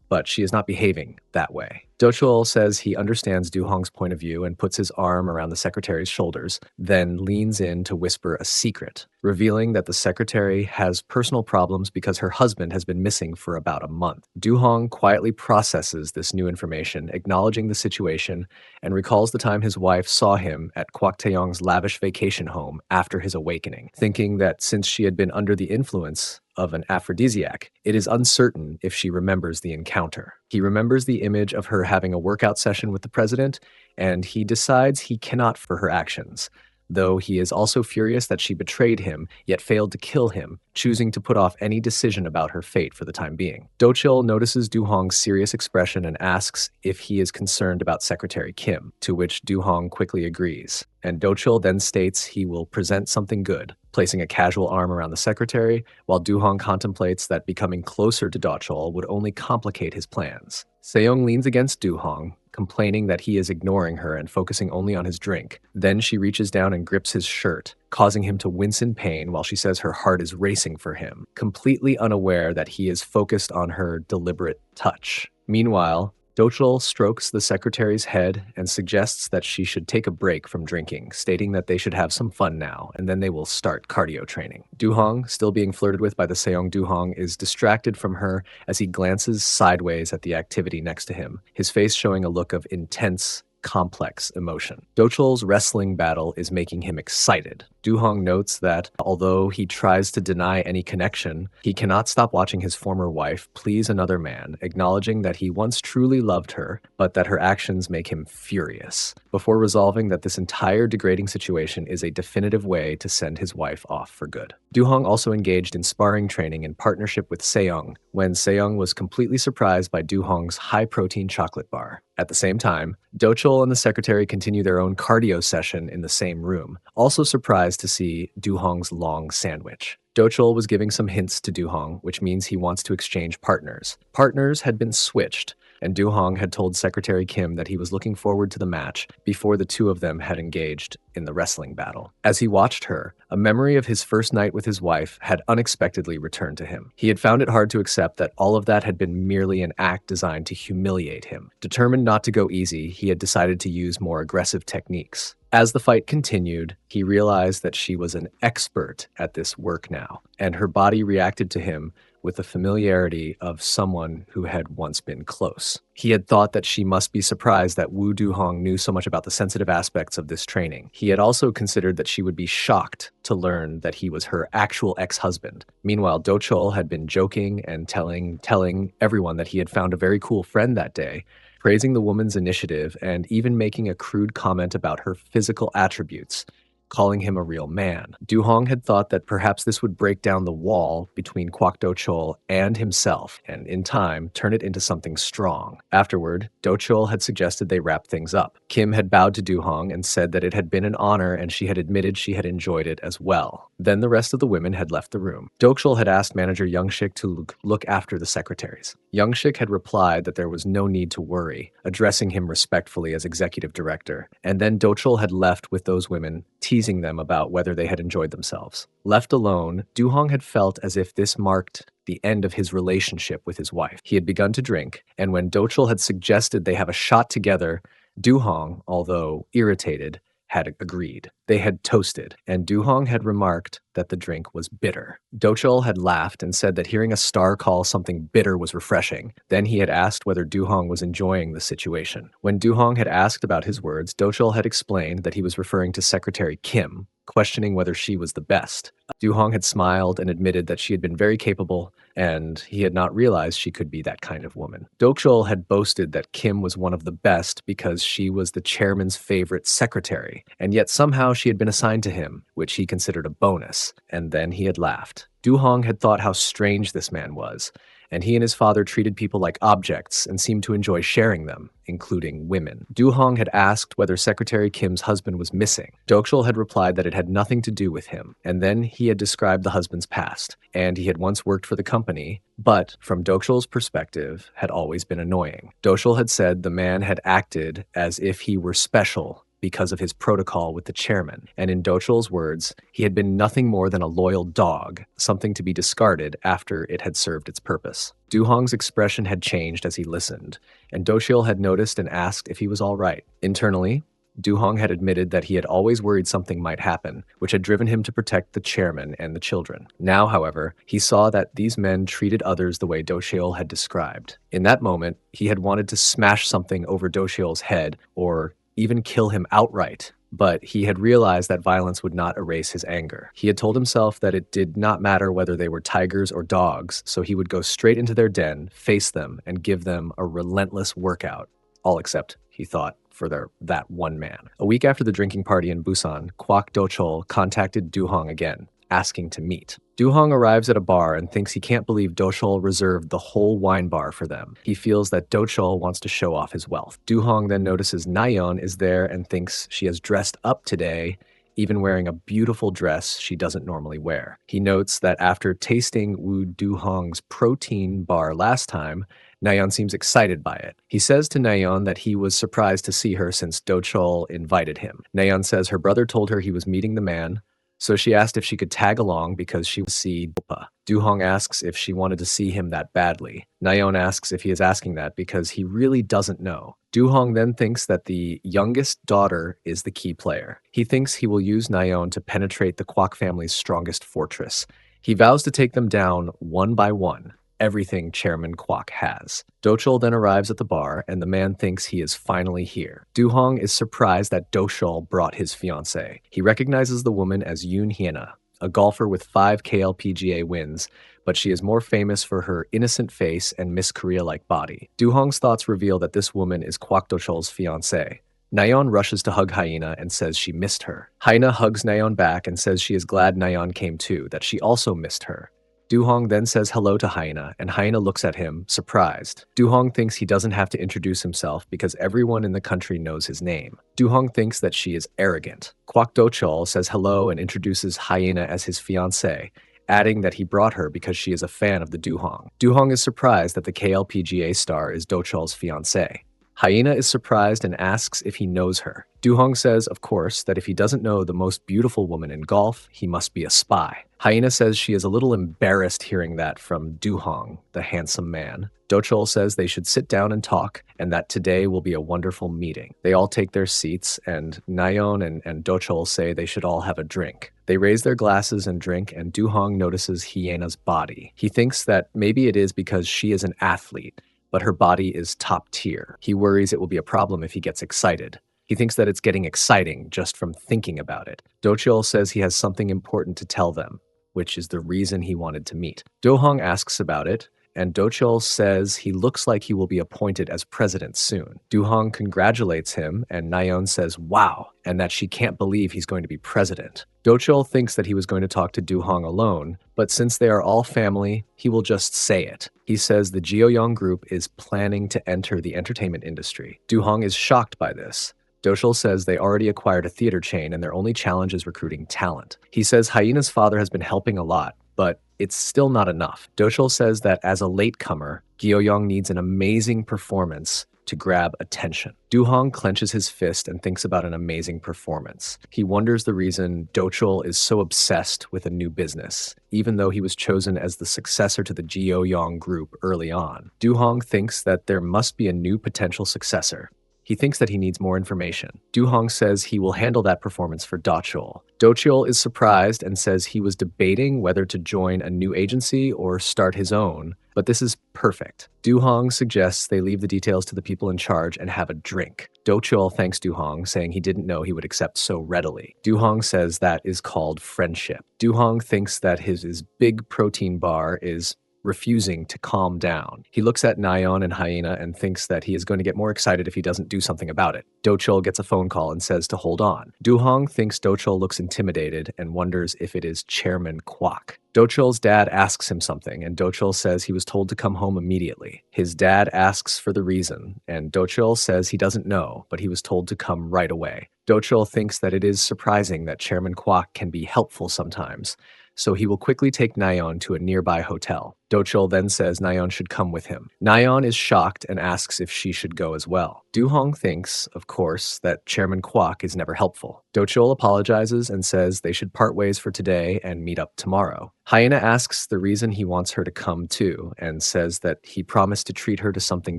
but she is not behaving that way. Do-chul says he understands Du-hong's point of view and puts his arm around the secretary's shoulders, then leans in to whisper a secret, revealing that the secretary has personal problems because her husband has been missing for about a month. Du-hong quietly processes this new information, acknowledging the situation, and recalls the time his wife saw him at Kwak Taeyong's lavish vacation home after his awakening, thinking that since she had been under the influence of an aphrodisiac, it is uncertain if she remembers the encounter. He remembers the image of her having a workout session with the president, and he decides he cannot for her actions, though he is also furious that she betrayed him, yet failed to kill him, choosing to put off any decision about her fate for the time being. Do-chul notices Du-hong's serious expression and asks if he is concerned about Secretary Kim, to which Du-hong quickly agrees, and Do-chul then states he will present something good, placing a casual arm around the secretary, while Du-hong contemplates that becoming closer to Do-chul would only complicate his plans. Seong leans against Du-hong, complaining that he is ignoring her and focusing only on his drink. Then she reaches down and grips his shirt, causing him to wince in pain while she says her heart is racing for him, completely unaware that he is focused on her deliberate touch. Meanwhile, Do-chul strokes the secretary's head and suggests that she should take a break from drinking, stating that they should have some fun now, and then they will start cardio training. Du-hong, still being flirted with by the Seong Du-hong, is distracted from her as he glances sideways at the activity next to him, his face showing a look of intense, complex emotion. Do-chul's wrestling battle is making him excited. Du-hong notes that, although he tries to deny any connection, he cannot stop watching his former wife please another man, acknowledging that he once truly loved her, but that her actions make him furious, before resolving that this entire degrading situation is a definitive way to send his wife off for good. Du-hong also engaged in sparring training in partnership with Seong, when Seong was completely surprised by Du-hong's high-protein chocolate bar. At the same time, Do-chul and the secretary continue their own cardio session in the same room, also surprised to see Du-hong's long sandwich. Do-chul was giving some hints to Du-hong, which means he wants to exchange partners. Partners had been switched, and Du-hong had told Secretary Kim that he was looking forward to the match before the two of them had engaged in the wrestling battle. As he watched her, a memory of his first night with his wife had unexpectedly returned to him. He had found it hard to accept that all of that had been merely an act designed to humiliate him. Determined not to go easy, he had decided to use more aggressive techniques. As the fight continued, he realized that she was an expert at this work now, and her body reacted to him with the familiarity of someone who had once been close. He had thought that she must be surprised that Wu Du-hong knew so much about the sensitive aspects of this training. He had also considered that she would be shocked to learn that he was her actual ex-husband. Meanwhile, Do-chul had been joking and telling everyone that he had found a very cool friend that day, praising the woman's initiative and even making a crude comment about her physical attributes, calling him a real man. Du-hong had thought that perhaps this would break down the wall between Kwak Do-chul and himself, and in time, turn it into something strong. Afterward, Do-chul had suggested they wrap things up. Kim had bowed to Du-hong and said that it had been an honor, and she had admitted she had enjoyed it as well. Then the rest of the women had left the room. Do-chul had asked manager Young-shik to look after the secretaries. Young-shik had replied that there was no need to worry, addressing him respectfully as executive director, and then Do-chul had left with those women, teasing them about whether they had enjoyed themselves. Left alone, Du-hong had felt as if this marked the end of his relationship with his wife. He had begun to drink, and when Do-chul had suggested they have a shot together, Du-hong, although irritated, had agreed. They had toasted, and Du-hong had remarked that the drink was bitter. Do-chul had laughed and said that hearing a star call something bitter was refreshing. Then he had asked whether Du-hong was enjoying the situation. When Du-hong had asked about his words, Do-chul had explained that he was referring to Secretary Kim, questioning whether she was the best. Du-hong had smiled and admitted that she had been very capable, and he had not realized she could be that kind of woman. Do-chul had boasted that Kim was one of the best because she was the chairman's favorite secretary, and yet somehow she had been assigned to him, which he considered a bonus, and then he had laughed. Du-hong had thought how strange this man was, and he and his father treated people like objects and seemed to enjoy sharing them, including women. Du-hong had asked whether Secretary Kim's husband was missing. Do-chul had replied that it had nothing to do with him, and then he had described the husband's past, and he had once worked for the company, but from Do-chul's perspective, had always been annoying. Do-chul had said the man had acted as if he were special because of his protocol with the chairman, and in Do-chul's words, he had been nothing more than a loyal dog, something to be discarded after it had served its purpose. Du-hong's expression had changed as he listened, and Do-chul had noticed and asked if he was all right. Internally, Du-hong had admitted that he had always worried something might happen, which had driven him to protect the chairman and the children. Now, however, he saw that these men treated others the way Do-chul had described. In that moment, he had wanted to smash something over Do-chul's head, or even kill him outright, but he had realized that violence would not erase his anger. He had told himself that it did not matter whether they were tigers or dogs, so he would go straight into their den, face them, and give them a relentless workout. All except, he thought, for that one man. A week after the drinking party in Busan, Kwak Do-chul contacted Du-hong again, asking to meet. Du-hong arrives at a bar and thinks he can't believe Do-chul reserved the whole wine bar for them. He feels that Do-chul wants to show off his wealth. Du-hong then notices Naon is there and thinks she has dressed up today, even wearing a beautiful dress she doesn't normally wear. He notes that after tasting Woo Du-hong's protein bar last time, Naon seems excited by it. He says to Naon that he was surprised to see her since Do-chul invited him. Naon says her brother told her he was meeting the man, so she asked if she could tag along because she would see Dopa. Du-hong asks if she wanted to see him that badly. Naon asks if he is asking that because he really doesn't know. Du-hong then thinks that the youngest daughter is the key player. He thinks he will use Naon to penetrate the Kwak family's strongest fortress. He vows to take them down one by one. Everything Chairman Kwak has. Do-chul then arrives at the bar, and the man thinks he is finally here. Du-hong is surprised that Do-chul brought his fiancée. He recognizes the woman as Yoon Hyena, a golfer with 5 KLPGA wins, but she is more famous for her innocent face and Miss Korea-like body. Du-hong's thoughts reveal that this woman is Kwak Do-chul's fiancée. Naon rushes to hug Hyena and says she missed her. Hyena hugs Naon back and says she is glad Naon came too, that she also missed her. Du-hong then says hello to Hyena, and Hyena looks at him, surprised. Du-hong thinks he doesn't have to introduce himself because everyone in the country knows his name. Du-hong thinks that she is arrogant. Kwak Do-chul says hello and introduces Hyena as his fiancée, adding that he brought her because she is a fan of the Du-hong. Du-hong is surprised that the KLPGA star is Do-chul's fiancée. Hyena is surprised and asks if he knows her. Du-hong says, of course, that if he doesn't know the most beautiful woman in golf, he must be a spy. Hyena says she is a little embarrassed hearing that from Du-hong, the handsome man. Do-chul says they should sit down and talk, and that today will be a wonderful meeting. They all take their seats, and Naon and Do-chul say they should all have a drink. They raise their glasses and drink, and Du-hong notices Hyena's body. He thinks that maybe it is because she is an athlete, but her body is top tier. He worries it will be a problem if he gets excited. He thinks that it's getting exciting just from thinking about it. Do-chul says he has something important to tell them, which is the reason he wanted to meet. Do-hong asks about it, and Do-chul says he looks like he will be appointed as president soon. Du-hong congratulates him, and Naon says wow, and that she can't believe he's going to be president. Do-chul thinks that he was going to talk to Du-hong alone, but since they are all family, he will just say it. He says the Jeoyoung group is planning to enter the entertainment industry. Du-hong is shocked by this. Do-chul says they already acquired a theater chain and their only challenge is recruiting talent. He says Hyena's father has been helping a lot, but it's still not enough. Do-chul says that as a latecomer, Jeoyoung needs an amazing performance to grab attention. Du-hong clenches his fist and thinks about an amazing performance. He wonders the reason Do-chul is so obsessed with a new business, even though he was chosen as the successor to the Jeoyoung group early on. Du-hong thinks that there must be a new potential successor. He thinks that he needs more information. Du-hong says he will handle that performance for Do-chul. Do-chul is surprised and says he was debating whether to join a new agency or start his own, but this is perfect. Du-hong suggests they leave the details to the people in charge and have a drink. Do-chul thanks Du-hong, saying he didn't know he would accept so readily. Du-hong says that is called friendship. Du-hong thinks that his big protein bar is refusing to calm down. He looks at Naon and Hyena and thinks that he is going to get more excited if he doesn't do something about it. Do-chul gets a phone call and says to hold on. Du-hong thinks Do-chul looks intimidated and wonders if it is Chairman Kwok. Do-chul's dad asks him something, and Do-chul says he was told to come home immediately. His dad asks for the reason, and Do-chul says he doesn't know, but he was told to come right away. Do-chul thinks that it is surprising that Chairman Kwok can be helpful sometimes, so he will quickly take Naon to a nearby hotel. Do-chul then says Naon should come with him. Naon is shocked and asks if she should go as well. Du-hong thinks, of course, that Chairman Kwok is never helpful. Do-chul apologizes and says they should part ways for today and meet up tomorrow. Hyena asks the reason he wants her to come too, and says that he promised to treat her to something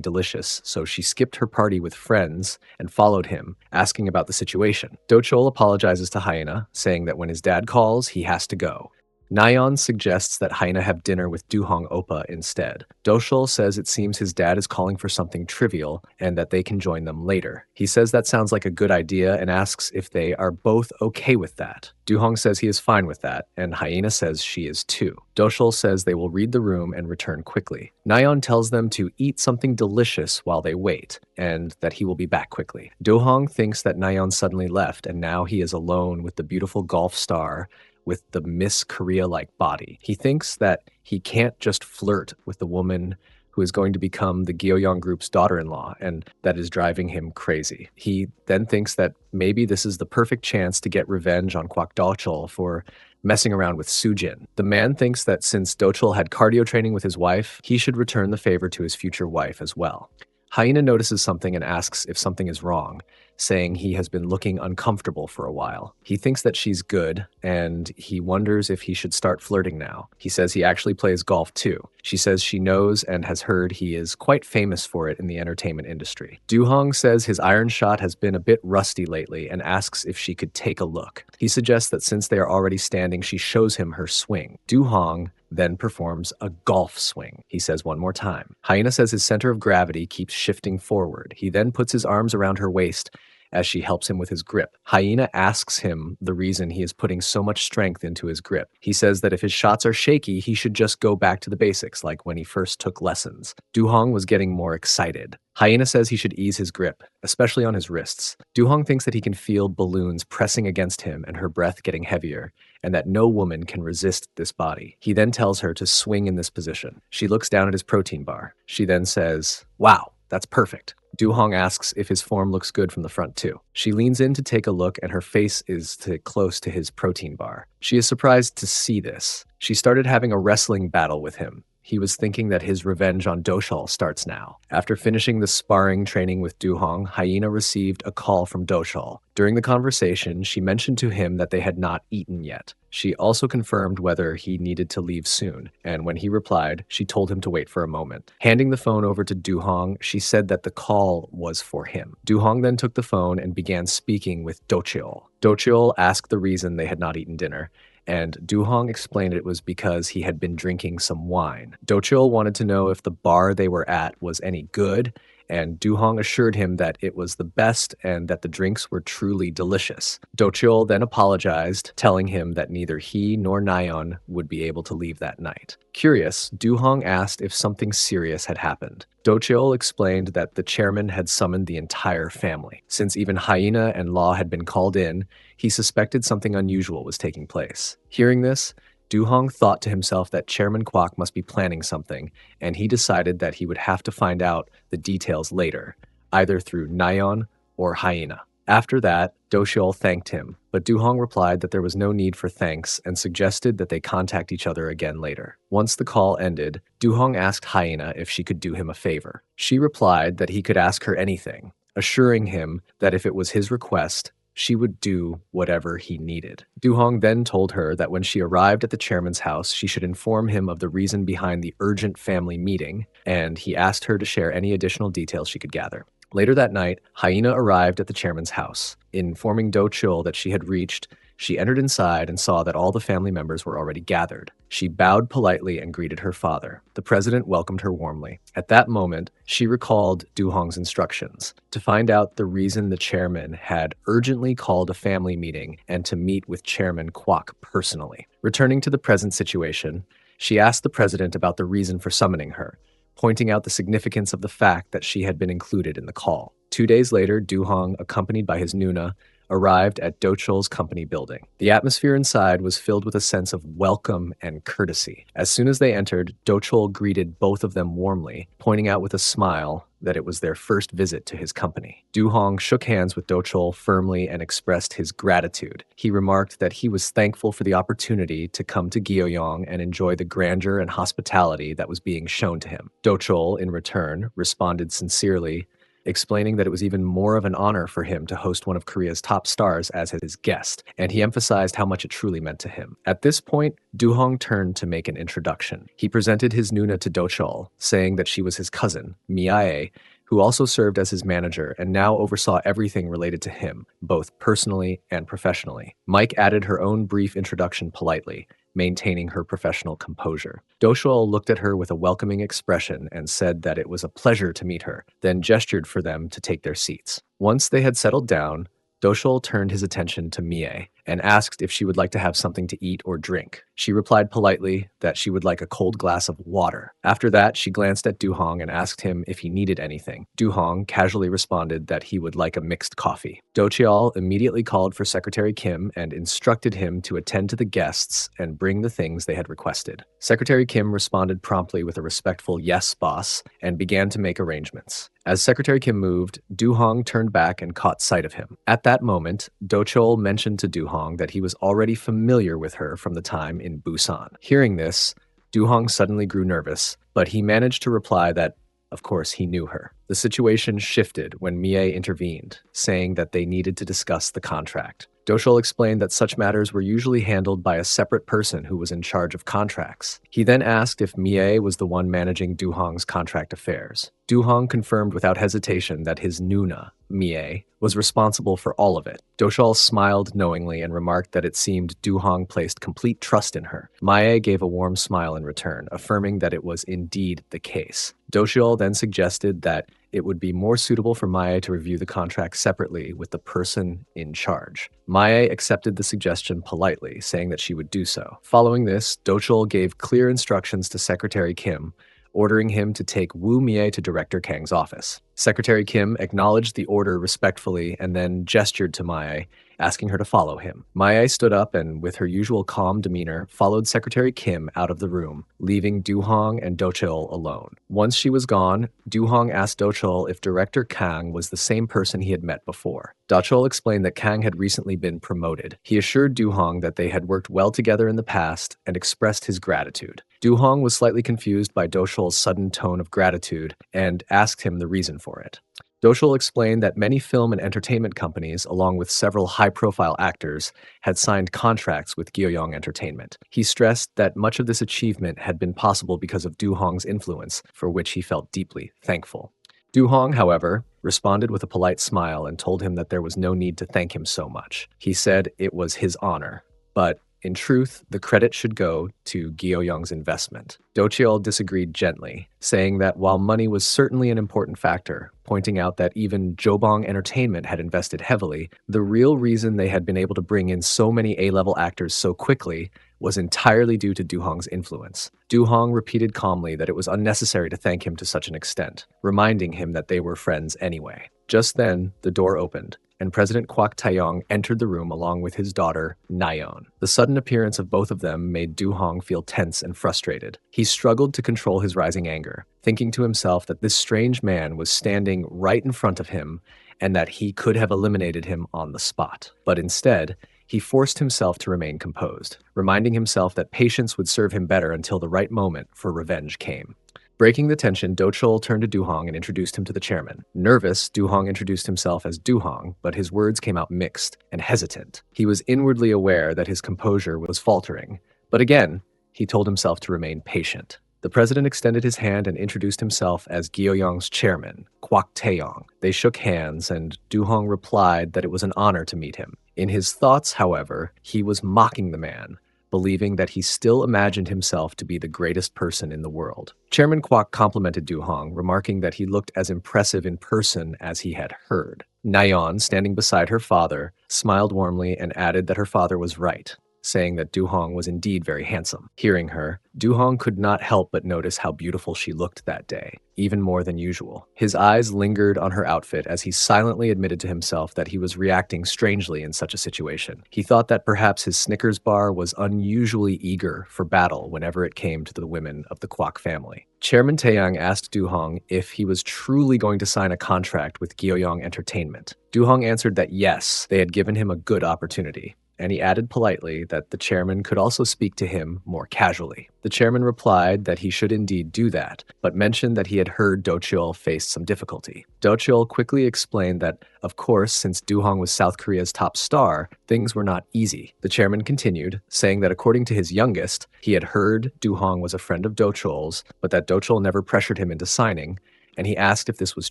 delicious, so she skipped her party with friends and followed him, asking about the situation. Do-chul apologizes to Hyena, saying that when his dad calls, he has to go. Naon suggests that Hyena have dinner with Du-hong Oppa instead. Do-chul says it seems his dad is calling for something trivial and that they can join them later. He says that sounds like a good idea and asks if they are both okay with that. Du-hong says he is fine with that, and Hyena says she is too. Do-chul says they will read the room and return quickly. Naon tells them to eat something delicious while they wait, and that he will be back quickly. Do-hong thinks that Naon suddenly left, and now he is alone with the beautiful golf star with the Miss Korea-like body. He thinks that he can't just flirt with the woman who is going to become the Gyeoyoung Group's daughter-in-law, and that is driving him crazy. He then thinks that maybe this is the perfect chance to get revenge on Kwak Do-chul for messing around with Soo-jin. The man thinks that since Do-chul had cardio training with his wife, he should return the favor to his future wife as well. Hyena notices something and asks if something is wrong, saying he has been looking uncomfortable for a while. He thinks that she's good, and he wonders if he should start flirting now. He says he actually plays golf too. She says she knows and has heard he is quite famous for it in the entertainment industry. Du-hong says his iron shot has been a bit rusty lately and asks if she could take a look. He suggests that since they are already standing, she shows him her swing. Du-hong then performs a golf swing. He says one more time. Hyena says his center of gravity keeps shifting forward. He then puts his arms around her waist as she helps him with his grip. Hyena asks him the reason he is putting so much strength into his grip. He says that if his shots are shaky, he should just go back to the basics, like when he first took lessons. Du-hong was getting more excited. Hyena says he should ease his grip, especially on his wrists. Du-hong thinks that he can feel balloons pressing against him and her breath getting heavier, and that no woman can resist this body. He then tells her to swing in this position. She looks down at his protein bar. She then says, "Wow, that's perfect." Du-hong asks if his form looks good from the front too. She leans in to take a look, and her face is close to his protein bar. She is surprised to see this. She started having a wrestling battle with him. He was thinking that his revenge on Do-chul starts now. After finishing the sparring training with Du-hong, Hyena received a call from Do-chul. During the conversation, she mentioned to him that they had not eaten yet. She also confirmed whether he needed to leave soon, and when he replied, she told him to wait for a moment. Handing the phone over to Du-hong, she said that the call was for him. Du-hong then took the phone and began speaking with Do-chul. Do-chul asked the reason they had not eaten dinner, and Du-hong explained it was because he had been drinking some wine. Do-chul wanted to know if the bar they were at was any good, and Du-hong assured him that it was the best and that the drinks were truly delicious. Do-chul then apologized, telling him that neither he nor Naon would be able to leave that night. Curious, Du-hong asked if something serious had happened. Do-chul explained that the chairman had summoned the entire family. Since even Hyena and Law had been called in, he suspected something unusual was taking place. Hearing this, Du-hong thought to himself that Chairman Kwok must be planning something, and he decided that he would have to find out the details later, either through Naon or Hyena. After that, Do-chul thanked him, but Du-hong replied that there was no need for thanks and suggested that they contact each other again later. Once the call ended, Du-hong asked Hyena if she could do him a favor. She replied that he could ask her anything, assuring him that if it was his request, she would do whatever he needed. Du-hong then told her that when she arrived at the chairman's house, she should inform him of the reason behind the urgent family meeting, and he asked her to share any additional details she could gather. Later that night, Hyena arrived at the chairman's house. Informing Do Chul that she had reached, she entered inside and saw that all the family members were already gathered. She bowed politely and greeted her father. The president welcomed her warmly. At that moment, she recalled Du Hong's instructions to find out the reason the chairman had urgently called a family meeting and to meet with Chairman Kwok personally. Returning to the present situation, she asked the president about the reason for summoning her, pointing out the significance of the fact that she had been included in the call. 2 days later, Du Hong, accompanied by his Nuna, arrived at Do Chul's company building. The atmosphere inside was filled with a sense of welcome and courtesy. As soon as they entered, Do Chul greeted both of them warmly, pointing out with a smile that it was their first visit to his company. Du Hong shook hands with Do Chul firmly and expressed his gratitude. He remarked that he was thankful for the opportunity to come to Gyeoyong and enjoy the grandeur and hospitality that was being shown to him. Do Chul, in return, responded sincerely, explaining that it was even more of an honor for him to host one of Korea's top stars as his guest, and he emphasized how much it truly meant to him. At this point, Du Hong turned to make an introduction. He presented his Nuna to Do Chul, saying that she was his cousin, Miae, who also served as his manager and now oversaw everything related to him, both personally and professionally. Mike added her own brief introduction politely, maintaining her professional composure. Do Chul looked at her with a welcoming expression and said that it was a pleasure to meet her, then gestured for them to take their seats. Once they had settled down, Do Chul turned his attention to Mie and asked if she would like to have something to eat or drink. She replied politely that she would like a cold glass of water. After that, she glanced at Du Hong and asked him if he needed anything. Du Hong casually responded that he would like a mixed coffee. Do Chul immediately called for Secretary Kim and instructed him to attend to the guests and bring the things they had requested. Secretary Kim responded promptly with a respectful "yes, boss," and began to make arrangements. As Secretary Kim moved, Du Hong turned back and caught sight of him. At that moment, Do Chul mentioned to Du Hong that he was already familiar with her from the time in Busan. Hearing this, Du Hong suddenly grew nervous, but he managed to reply that, of course, he knew her. The situation shifted when Mie intervened, saying that they needed to discuss the contract. Do Chul explained that such matters were usually handled by a separate person who was in charge of contracts. He then asked if Mie was the one managing Du Hong's contract affairs. Du Hong confirmed without hesitation that his Nuna, Mie, was responsible for all of it. Do Chul smiled knowingly and remarked that it seemed Du Hong placed complete trust in her. Mie gave a warm smile in return, affirming that it was indeed the case. Do Chul then suggested that it would be more suitable for Mie to review the contract separately with the person in charge. Mie accepted the suggestion politely, saying that she would do so. Following this, Do Chul gave clear instructions to Secretary Kim, ordering him to take Woo Mie to Director Kang's office. Secretary Kim acknowledged the order respectfully and then gestured to Mie, asking her to follow him. Mie stood up and, with her usual calm demeanor, followed Secretary Kim out of the room, leaving Du Hong and Do Chul alone. Once she was gone, Du Hong asked Do Chul if Director Kang was the same person he had met before. Do Chul explained that Kang had recently been promoted. He assured Du Hong that they had worked well together in the past and expressed his gratitude. Du Hong was slightly confused by Do Chul's sudden tone of gratitude and asked him the reason for it. Do Chul explained that many film and entertainment companies, along with several high-profile actors, had signed contracts with Gyeoyong Entertainment. He stressed that much of this achievement had been possible because of Du Hong's influence, for which he felt deeply thankful. Du Hong, however, responded with a polite smile and told him that there was no need to thank him so much. He said it was his honor, but in truth, the credit should go to Gyeoyong's investment. Do Chul disagreed gently, saying that while money was certainly an important factor, pointing out that even Jobong Entertainment had invested heavily, the real reason they had been able to bring in so many A-level actors so quickly was entirely due to Du Hong's influence. Du Hong repeated calmly that it was unnecessary to thank him to such an extent, reminding him that they were friends anyway. Just then, the door opened, and President Kwok Taeyong entered the room along with his daughter, Naon. The sudden appearance of both of them made Du Hong feel tense and frustrated. He struggled to control his rising anger, thinking to himself that this strange man was standing right in front of him and that he could have eliminated him on the spot. But instead, he forced himself to remain composed, reminding himself that patience would serve him better until the right moment for revenge came. Breaking the tension, Do Chul turned to Du Hong and introduced him to the chairman. Nervous, Du Hong introduced himself as Du Hong, but his words came out mixed and hesitant. He was inwardly aware that his composure was faltering, but again, he told himself to remain patient. The president extended his hand and introduced himself as Gyeoyong's chairman, Kwak Taeyong. They shook hands, and Du-hong replied that it was an honor to meet him. In his thoughts, however, he was mocking the man, believing that he still imagined himself to be the greatest person in the world. Chairman Kwak complimented Du-hong, remarking that he looked as impressive in person as he had heard. Naon, standing beside her father, smiled warmly and added that her father was right, saying that Du-hong was indeed very handsome. Hearing her, Du-hong could not help but notice how beautiful she looked that day, even more than usual. His eyes lingered on her outfit as he silently admitted to himself that he was reacting strangely in such a situation. He thought that perhaps his Snickers bar was unusually eager for battle whenever it came to the women of the Kwak family. Chairman Taeyang asked Du-hong if he was truly going to sign a contract with Gyeoyong Entertainment. Du-hong answered that yes, they had given him a good opportunity, and he added politely that the chairman could also speak to him more casually. The chairman replied that he should indeed do that, but mentioned that he had heard Do-cheol faced some difficulty. Do-cheol quickly explained that, of course, since Du-hong was South Korea's top star, things were not easy. The chairman continued, saying that according to his youngest, he had heard Du-hong was a friend of Do-cheol's, but that Do-cheol never pressured him into signing, and he asked if this was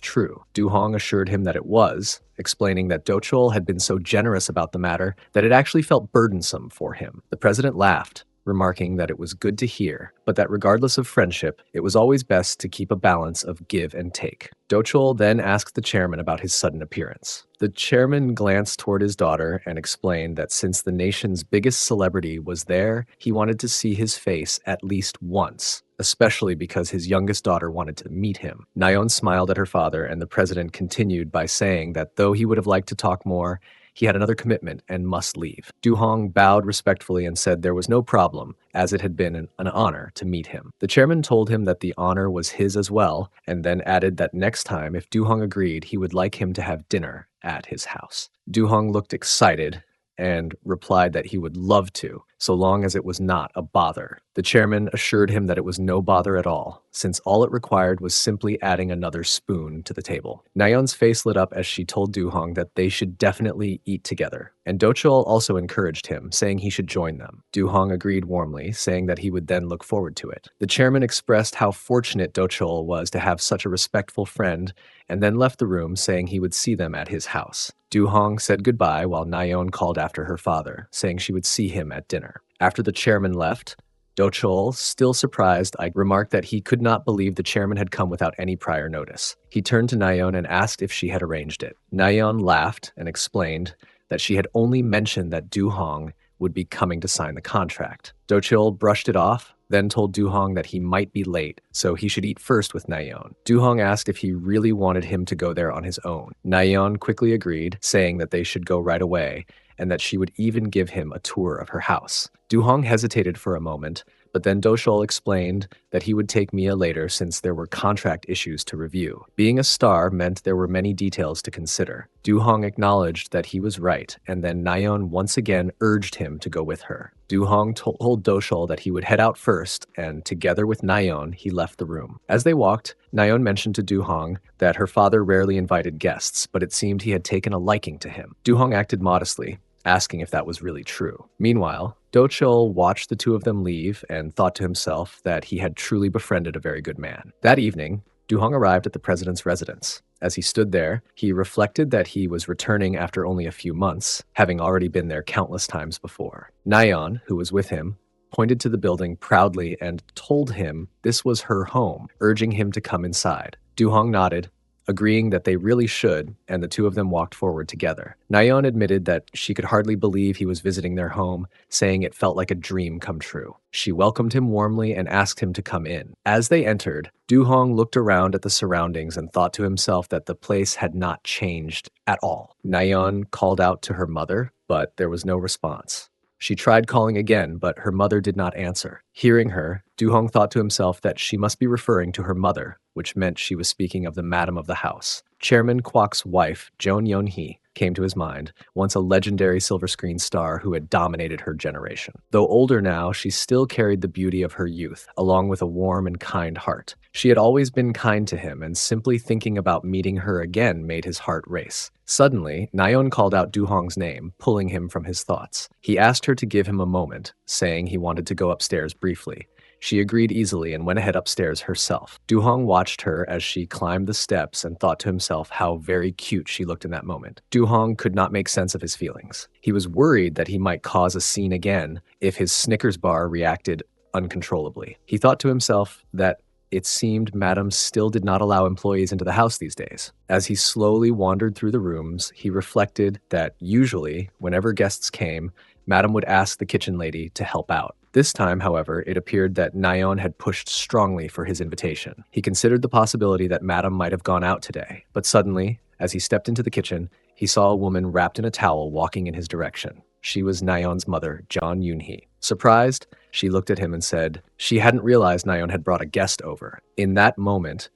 true. Du-hong assured him that it was, explaining that Do-cheol had been so generous about the matter that it actually felt burdensome for him. The president laughed, remarking that it was good to hear, but that regardless of friendship, it was always best to keep a balance of give and take. Do-cheol then asked the chairman about his sudden appearance. The chairman glanced toward his daughter and explained that since the nation's biggest celebrity was there, he wanted to see his face at least once, especially because his youngest daughter wanted to meet him. Naon smiled at her father, and the president continued by saying that though he would have liked to talk more, he had another commitment and must leave. Du-hong bowed respectfully and said there was no problem, as it had been an honor to meet him. The chairman told him that the honor was his as well, and then added that next time, if Du-hong agreed, he would like him to have dinner at his house. Du-hong looked excited and replied that he would love to, so long as it was not a bother. The chairman assured him that it was no bother at all, since all it required was simply adding another spoon to the table. Nayeon's face lit up as she told Du-hong that they should definitely eat together, and Do-cheol also encouraged him, saying he should join them. Du-hong agreed warmly, saying that he would then look forward to it. The chairman expressed how fortunate Do-cheol was to have such a respectful friend, and then left the room, saying he would see them at his house. Du-hong said goodbye while Nayeon called after her father, saying she would see him at dinner. After the chairman left, Do-cheol, still surprised, remarked that he could not believe the chairman had come without any prior notice. He turned to Nayeon and asked if she had arranged it. Nayeon laughed and explained that she had only mentioned that Du-hong would be coming to sign the contract. Do-cheol brushed it off, then told Du-hong that he might be late, so he should eat first with Nayeon. Du-hong asked if he really wanted him to go there on his own. Nayeon quickly agreed, saying that they should go right away, and that she would even give him a tour of her house. Du-hong hesitated for a moment, but then Do-cheol explained that he would take Mia later since there were contract issues to review. Being a star meant there were many details to consider. Du-hong acknowledged that he was right, and then Nayeon once again urged him to go with her. Du-hong told Do-cheol that he would head out first, and together with Nayeon, he left the room. As they walked, Nayeon mentioned to Du-hong that her father rarely invited guests, but it seemed he had taken a liking to him. Du-hong acted modestly, asking if that was really true. Meanwhile, Do-cheol watched the two of them leave and thought to himself that he had truly befriended a very good man. That evening, Du-hong arrived at the president's residence. As he stood there, he reflected that he was returning after only a few months, having already been there countless times before. Nayeon, who was with him, pointed to the building proudly and told him this was her home, urging him to come inside. Du-hong nodded, agreeing that they really should, and the two of them walked forward together. Nayeon admitted that she could hardly believe he was visiting their home, saying it felt like a dream come true. She welcomed him warmly and asked him to come in. As they entered, Du-hong looked around at the surroundings and thought to himself that the place had not changed at all. Nayeon called out to her mother, but there was no response. She tried calling again, but her mother did not answer. Hearing her, Du-hong thought to himself that she must be referring to her mother, which meant she was speaking of the madam of the house. Chairman Kwak's wife, Joan Yeon-hee, came to his mind, once a legendary silver screen star who had dominated her generation. Though older now, she still carried the beauty of her youth, along with a warm and kind heart. She had always been kind to him, and simply thinking about meeting her again made his heart race. Suddenly, Nayeon called out Du-hong's name, pulling him from his thoughts. He asked her to give him a moment, saying he wanted to go upstairs briefly. She agreed easily and went ahead upstairs herself. Du-hong watched her as she climbed the steps and thought to himself how very cute she looked in that moment. Du-hong could not make sense of his feelings. He was worried that he might cause a scene again if his Snickers bar reacted uncontrollably. He thought to himself that it seemed Madame still did not allow employees into the house these days. As he slowly wandered through the rooms, he reflected that usually, whenever guests came, Madame would ask the kitchen lady to help out. This time, however, it appeared that Naon had pushed strongly for his invitation. He considered the possibility that Madame might have gone out today, but suddenly, as he stepped into the kitchen, he saw a woman wrapped in a towel walking in his direction. She was Nayeon's mother, John Yoon-hee. Surprised, she looked at him and said she hadn't realized Nayeon had brought a guest over. In that moment,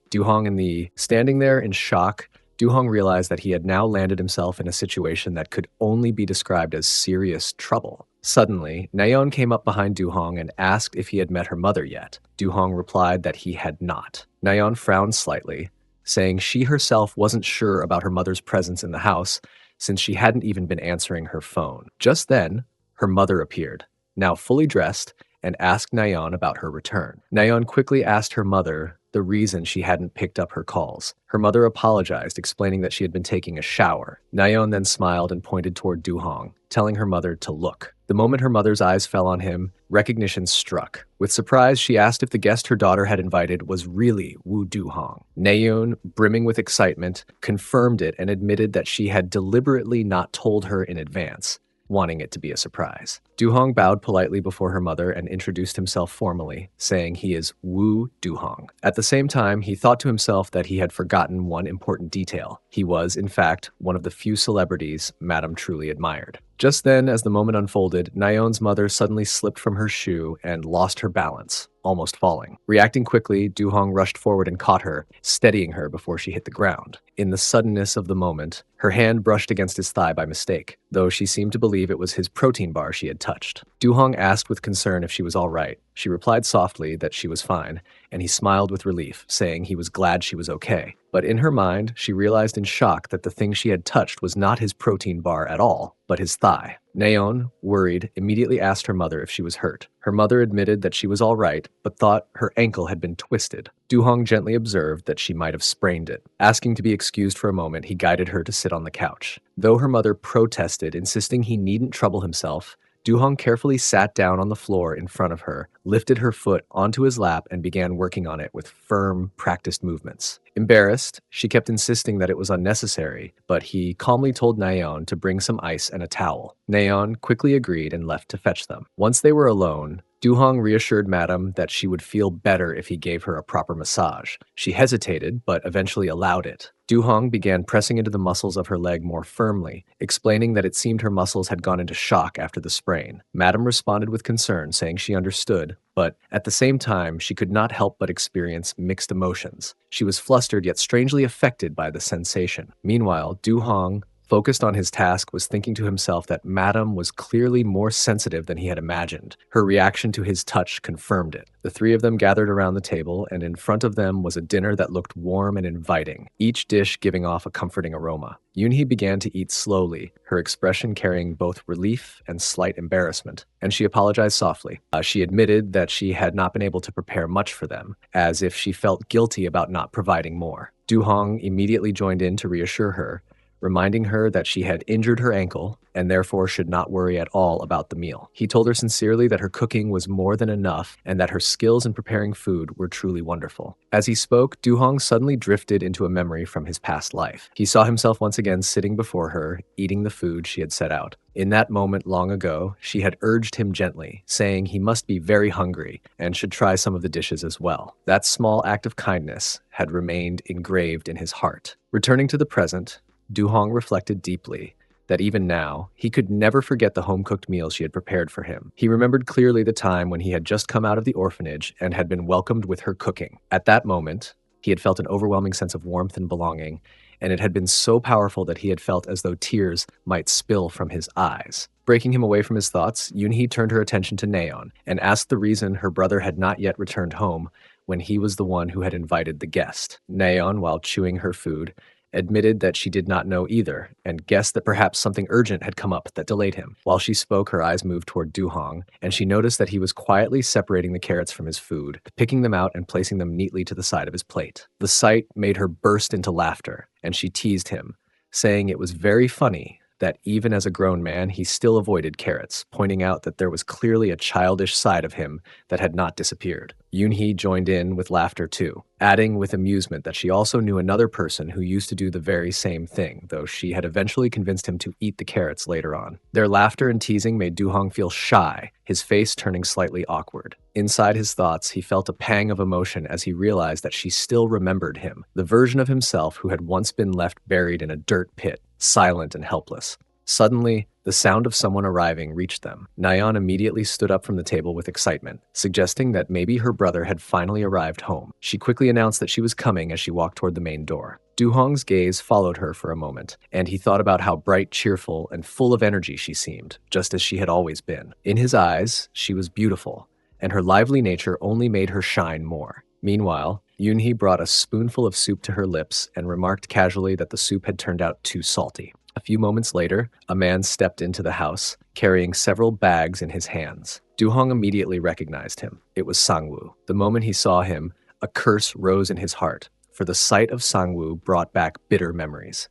standing there in shock, Du-hong realized that he had now landed himself in a situation that could only be described as serious trouble. Suddenly, Nayeon came up behind Du-hong and asked if he had met her mother yet. Du-hong replied that he had not. Nayeon frowned slightly, saying she herself wasn't sure about her mother's presence in the house since she hadn't even been answering her phone. Just then, her mother appeared, now fully dressed, and asked Nayeon about her return. Nayeon quickly asked her mother the reason she hadn't picked up her calls. Her mother apologized, explaining that she had been taking a shower. Nayeon then smiled and pointed toward Du-hong, telling her mother to look. The moment her mother's eyes fell on him, recognition struck. With surprise, she asked if the guest her daughter had invited was really Woo Du-hong. Nayeon, brimming with excitement, confirmed it and admitted that she had deliberately not told her in advance, wanting it to be a surprise. Du-hong bowed politely before her mother and introduced himself formally, saying he is Woo Du-hong. At the same time, he thought to himself that he had forgotten one important detail. He was, in fact, one of the few celebrities Madame truly admired. Just then, as the moment unfolded, Nayeon's mother suddenly slipped from her shoe and lost her balance, almost falling. Reacting quickly, Du-hong rushed forward and caught her, steadying her before she hit the ground. In the suddenness of the moment, her hand brushed against his thigh by mistake, though she seemed to believe it was his protein bar she had touched. Du-hong asked with concern if she was all right. She replied softly that she was fine, and he smiled with relief, saying he was glad she was okay. But in her mind, she realized in shock that the thing she had touched was not his protein bar at all, but his thigh. Nayeon, worried, immediately asked her mother if she was hurt. Her mother admitted that she was all right, but thought her ankle had been twisted. Du-hong gently observed that she might have sprained it. Asking to be excused for a moment, he guided her to sit on the couch. Though her mother protested, insisting he needn't trouble himself, Du-hong carefully sat down on the floor in front of her, lifted her foot onto his lap, and began working on it with firm, practiced movements. Embarrassed, she kept insisting that it was unnecessary, but he calmly told Nayeon to bring some ice and a towel. Nayeon quickly agreed and left to fetch them. Once they were alone, Du-hong reassured Madame that she would feel better if he gave her a proper massage. She hesitated, but eventually allowed it. Du-hong began pressing into the muscles of her leg more firmly, explaining that it seemed her muscles had gone into shock after the sprain. Madame responded with concern, saying she understood, but at the same time, she could not help but experience mixed emotions. She was flustered yet strangely affected by the sensation. Meanwhile, Du-hong, focused on his task, was thinking to himself that Madame was clearly more sensitive than he had imagined. Her reaction to his touch confirmed it. The three of them gathered around the table, and in front of them was a dinner that looked warm and inviting, each dish giving off a comforting aroma. Yoon-hee began to eat slowly, her expression carrying both relief and slight embarrassment, and she apologized softly. She admitted that she had not been able to prepare much for them, as if she felt guilty about not providing more. Du-hong immediately joined in to reassure her, reminding her that she had injured her ankle and therefore should not worry at all about the meal. He told her sincerely that her cooking was more than enough and that her skills in preparing food were truly wonderful. As he spoke, Du-hong suddenly drifted into a memory from his past life. He saw himself once again sitting before her, eating the food she had set out. In that moment long ago, she had urged him gently, saying he must be very hungry and should try some of the dishes as well. That small act of kindness had remained engraved in his heart. Returning to the present, Du-hong reflected deeply that even now, he could never forget the home-cooked meal she had prepared for him. He remembered clearly the time when he had just come out of the orphanage and had been welcomed with her cooking. At that moment, he had felt an overwhelming sense of warmth and belonging, and it had been so powerful that he had felt as though tears might spill from his eyes. Breaking him away from his thoughts, Yoon-hee turned her attention to Naon and asked the reason her brother had not yet returned home when he was the one who had invited the guest. Naon, while chewing her food, admitted that she did not know either, and guessed that perhaps something urgent had come up that delayed him. While she spoke, her eyes moved toward Du-hong, and she noticed that he was quietly separating the carrots from his food, picking them out and placing them neatly to the side of his plate. The sight made her burst into laughter, and she teased him, saying it was very funny that even as a grown man, he still avoided carrots, pointing out that there was clearly a childish side of him that had not disappeared. Yoon-hee joined in with laughter too, adding with amusement that she also knew another person who used to do the very same thing, though she had eventually convinced him to eat the carrots later on. Their laughter and teasing made Du-hong feel shy, his face turning slightly awkward. Inside his thoughts, he felt a pang of emotion as he realized that she still remembered him, the version of himself who had once been left buried in a dirt pit, silent and helpless. Suddenly, the sound of someone arriving reached them. Naon immediately stood up from the table with excitement, suggesting that maybe her brother had finally arrived home. She quickly announced that she was coming as she walked toward the main door. Du-hong's gaze followed her for a moment, and he thought about how bright, cheerful, and full of energy she seemed, just as she had always been. In his eyes, she was beautiful, and her lively nature only made her shine more. Meanwhile, Yoon-hee brought a spoonful of soup to her lips and remarked casually that the soup had turned out too salty. A few moments later, a man stepped into the house, carrying several bags in his hands. Du-hong immediately recognized him. It was Sang-woo. The moment he saw him, a curse rose in his heart, for the sight of Sang-woo brought back bitter memories.